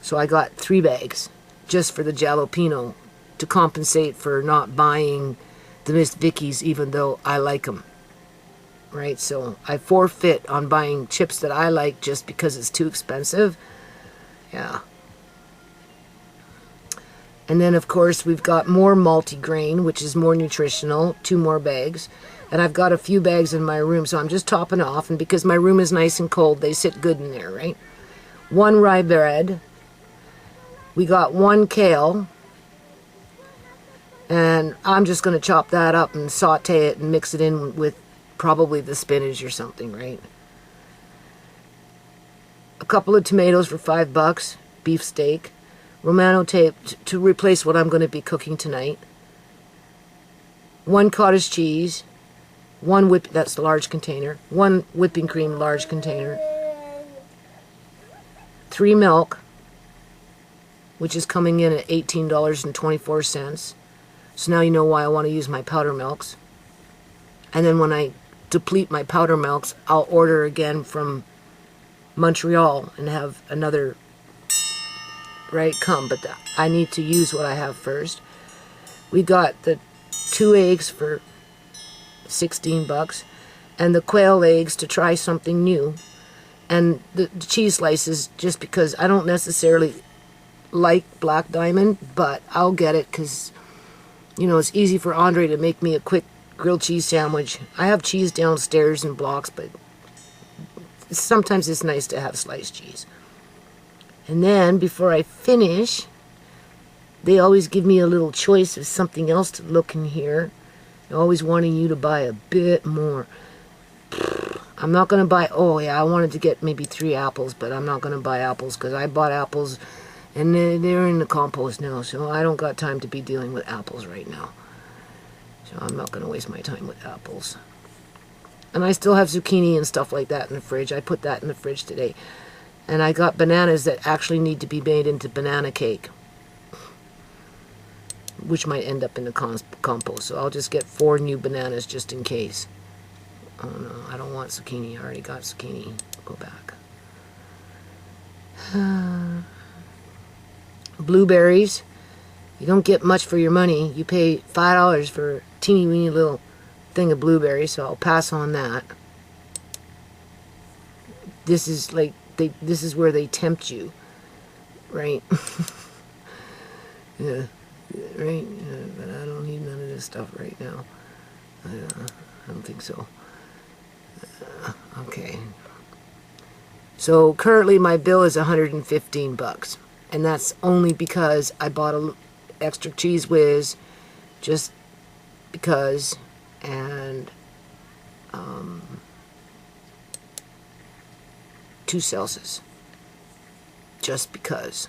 So I got 3 bags. just for the jalapeno to compensate for not buying the Miss Vickies, even though I like them. Right? So I forfeit on buying chips that I like just because it's too expensive. Yeah. And then, of course, we've got more multigrain, which is more nutritional, 2 more bags. And I've got a few bags in my room, so I'm just topping off. And because my room is nice and cold, they sit good in there, right? 1 rye bread. We got 1 kale. And I'm just going to chop that up and saute it and mix it in with probably the spinach or something, right? A couple of tomatoes for $5, beef steak. Romano tape to replace what I'm going to be cooking tonight. 1 cottage cheese. 1 that's the large container. 1 whipping cream, large container. 3 milk, which is coming in at $18.24. So now you know why I want to use my powder milks. And then when I deplete my powder milks, I'll order again from Montreal and have another come. But I need to use what I have first. We got the 2 eggs for $16 and the quail eggs to try something new. And the cheese slices, just because I don't necessarily like Black Diamond, but I'll get it because, you know, it's easy for Andre to make me a quick grilled cheese sandwich. I have cheese downstairs in blocks, but sometimes it's nice to have sliced cheese. And then, before I finish, they always give me a little choice of something else to look in here. They're always wanting you to buy a bit more. I'm not going to buy, oh yeah, I wanted to get maybe 3 apples, but I'm not going to buy apples because I bought apples and they're in the compost now, so I don't got time to be dealing with apples right now. So I'm not going to waste my time with apples. And I still have zucchini and stuff like that in the fridge. I put that in the fridge today. And I got bananas that actually need to be made into banana cake, which might end up in the compost. So I'll just get 4 new bananas just in case. Oh no, I don't want zucchini. I already got zucchini. Go back. Blueberries. You don't get much for your money. You pay $5 for a teeny weeny little thing of blueberries, so I'll pass on that. This is like this is where they tempt you, right? Yeah, right. Yeah, but I don't need none of this stuff right now. I don't think so. Okay. So currently my bill is $115, and that's only because I bought a extra Cheese Whiz, just because, and 2 Celsius, just because.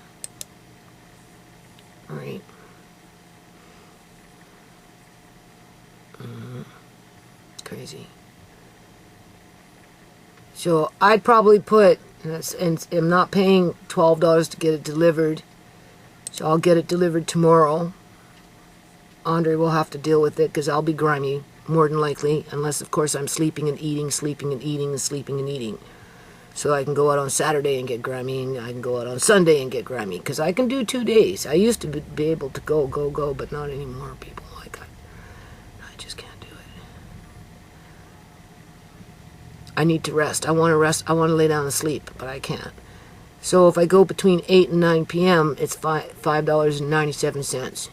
All right. Crazy. So I'd probably put, and I'm not paying $12 to get it delivered, so I'll get it delivered tomorrow. Andre will have to deal with it because I'll be grimy, more than likely, unless of course I'm sleeping and eating, sleeping and eating, and sleeping and eating. So I can go out on Saturday and get grimy, and I can go out on Sunday and get grimy, because I can do 2 days. I used to be able to go, but not anymore, people. I just can't do it. I need to rest. I want to rest. I want to lay down and sleep, but I can't. So if I go between 8 and 9 p.m., it's $5.97.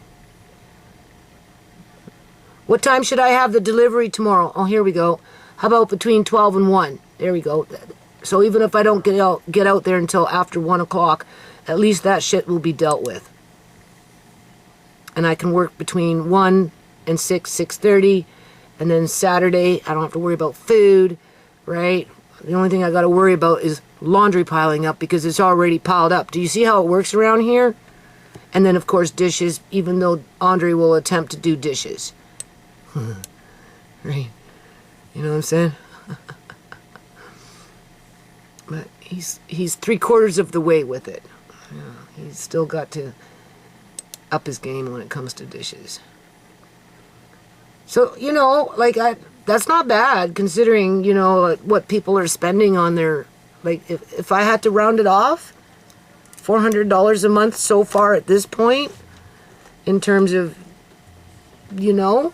What time should I have the delivery tomorrow? Oh, here we go. How about between 12 and 1? There we go. So even if I don't get out there until after 1 o'clock, at least that shit will be dealt with. And I can work between 1 and 6:30, and then Saturday I don't have to worry about food, right? The only thing I got to worry about is laundry piling up because it's already piled up. Do you see how it works around here? And then of course dishes, even though Andre will attempt to do dishes. Right? You know what I'm saying? But he's 3/4 of the way with it. Yeah, he's still got to up his game when it comes to dishes. So, you know, like that's not bad considering, you know, what people are spending on their, like if I had to round it off, $400 a month so far at this point, in terms of, you know,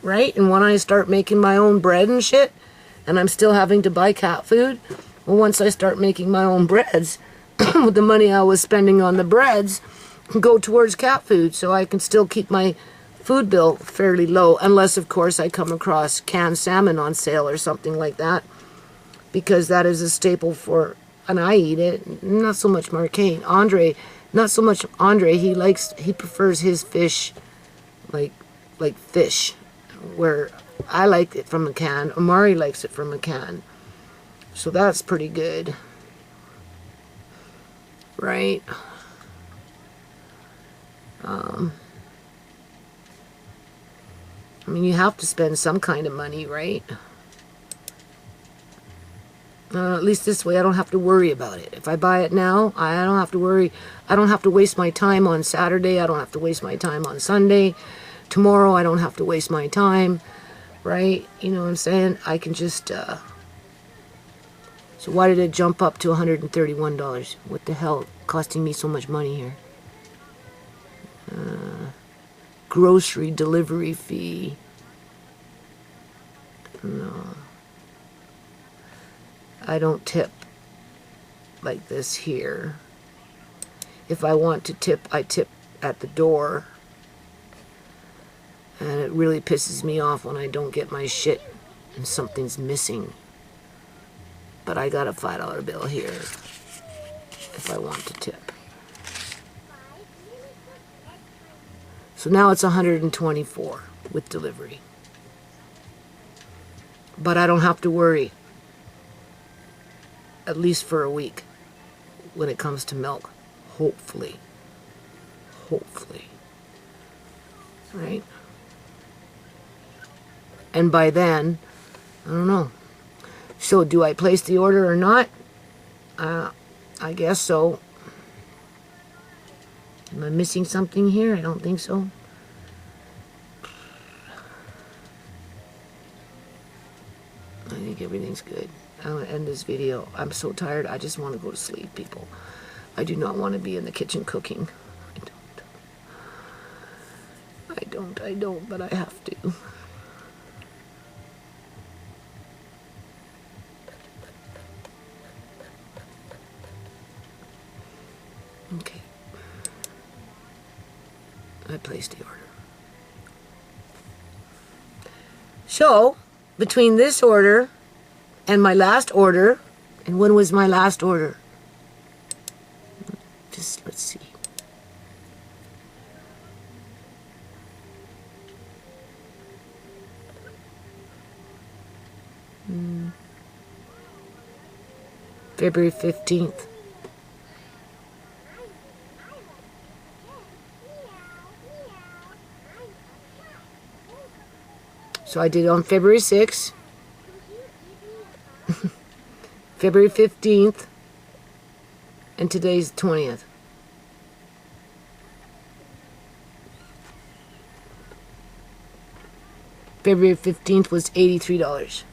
right? And when I start making my own bread and shit, and I'm still having to buy cat food, well, once I start making my own breads, with the money I was spending on the breads, go towards cat food, so I can still keep my food bill fairly low, unless, of course, I come across canned salmon on sale or something like that, because that is a staple for, and I eat it, not so much Marquette. Andre, not so much Andre, he prefers his fish like fish, where I like it from a can. Amari likes it from a can. So that's pretty good. Right? I mean, you have to spend some kind of money, right? At least this way I don't have to worry about it. If I buy it now, I don't have to worry. I don't have to waste my time on Saturday. I don't have to waste my time on Sunday. Tomorrow I don't have to waste my time, right? You know what I'm saying? I can just, So why did it jump up to $131? What the hell costing me so much money here? Grocery delivery fee. No. I don't tip like this here. If I want to tip, I tip at the door. And it really pisses me off when I don't get my shit and something's missing. But I got a $5 bill here if I want to tip. So now it's $124 with delivery. But I don't have to worry, at least for a week, when it comes to milk. Hopefully. Hopefully. Right? And by then, I don't know. So do I place the order or not? I guess so. Am I missing something here? I don't think so. I think everything's good. I'm going to end this video. I'm so tired. I just want to go to sleep, people. I do not want to be in the kitchen cooking. I don't, but I have to. Okay. I placed the order. So, between this order and my last order, and when was my last order? Just, let's see. February 15th. So I did it on February 6th, February 15th, and today's the 20th. February 15th was $83.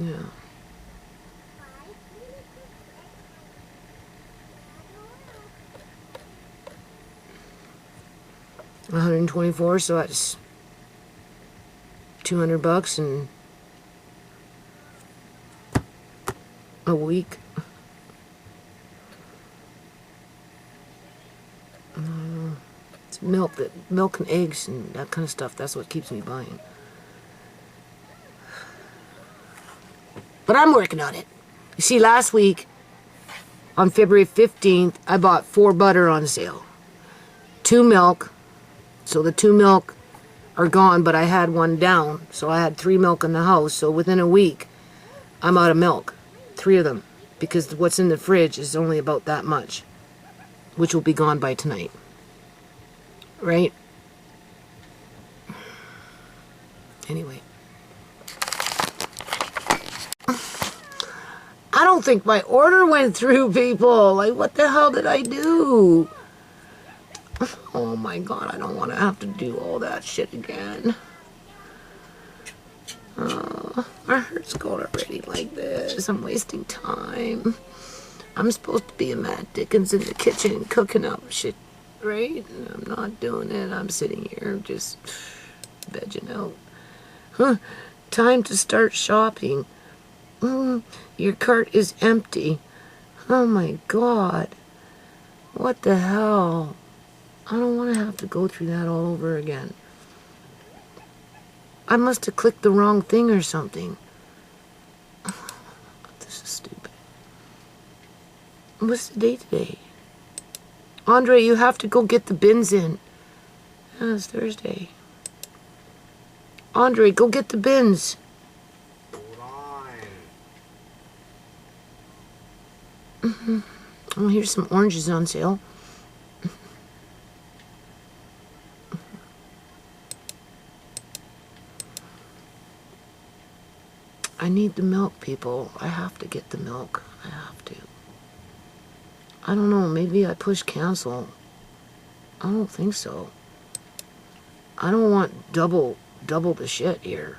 Yeah. $124, so that's $200 in a week. It's milk and eggs and that kind of stuff. That's what keeps me buying. But I'm working on it. You see, last week on February 15th, I bought 4 butter on sale, 2 milk. So the 2 milk are gone, but I had 1 down. So I had 3 milk in the house. So within a week, I'm out of milk. 3 of them. Because what's in the fridge is only about that much. Which will be gone by tonight. Right? Anyway. I don't think my order went through, people. Like, what the hell did I do? Oh my God, I don't want to have to do all that shit again. My heart's going already like this. I'm wasting time. I'm supposed to be a Matt Dickens in the kitchen cooking up shit, right? And I'm not doing it. I'm sitting here just vegging out. Time to start shopping. Your cart is empty. Oh my God. What the hell? I don't want to have to go through that all over again. I must have clicked the wrong thing or something. This is stupid. What's the date today? Andre, you have to go get the bins in. Yeah, it's Thursday. Andre, go get the bins. Hold on. Oh, here's some oranges on sale. I need the milk, people. I have to get the milk. I have to. I don't know, maybe I push cancel. I don't think so. I don't want double the shit here.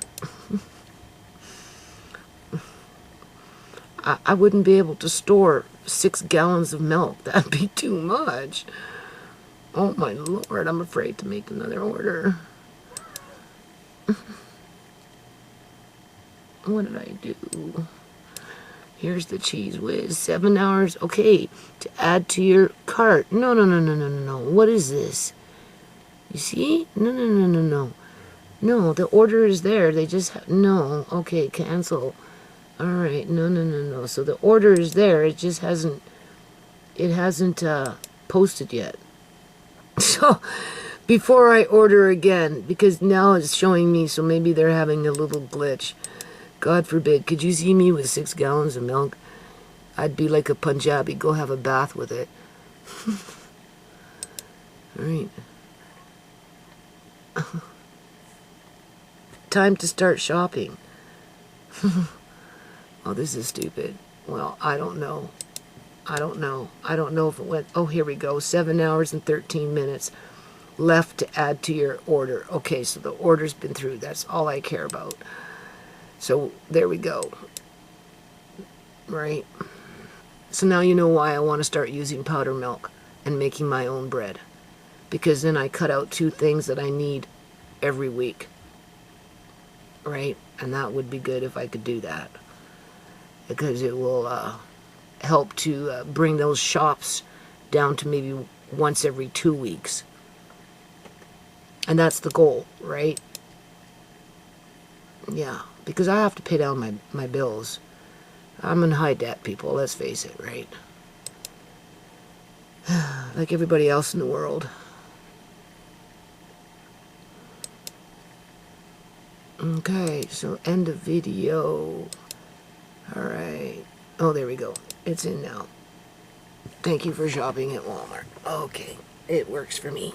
I wouldn't be able to store 6 gallons of milk. That'd be too much. Oh my Lord, I'm afraid to make another order. What did I do? Here's the Cheese Whiz. 7 hours. Okay, to add to your cart. No. What is this? You see? No. No, the order is there. They just no. Okay, cancel. All right. No. So the order is there. It just hasn't. It hasn't posted yet. So before I order again, because now it's showing me, so maybe they're having a little glitch. God forbid, could you see me with 6 gallons of milk? I'd be like a Punjabi, go have a bath with it. Alright. Time to start shopping. Oh, this is stupid. Well, I don't know. I don't know if it went... Oh, here we go. 7 hours and 13 minutes left to add to your order. Okay, so the order's been through. That's all I care about. So there we go. Right? So now you know why I want to start using powder milk and making my own bread. Because then I cut out 2 things that I need every week. Right? And that would be good if I could do that. Because it will help to bring those shops down to maybe once every 2 weeks. And that's the goal, right? Yeah. Because I have to pay down my bills. I'm in high debt, people, let's face it, right? Like everybody else in the world. Okay, so end of video. Alright. Oh, there we go. It's in now. Thank you for shopping at Walmart. Okay, it works for me.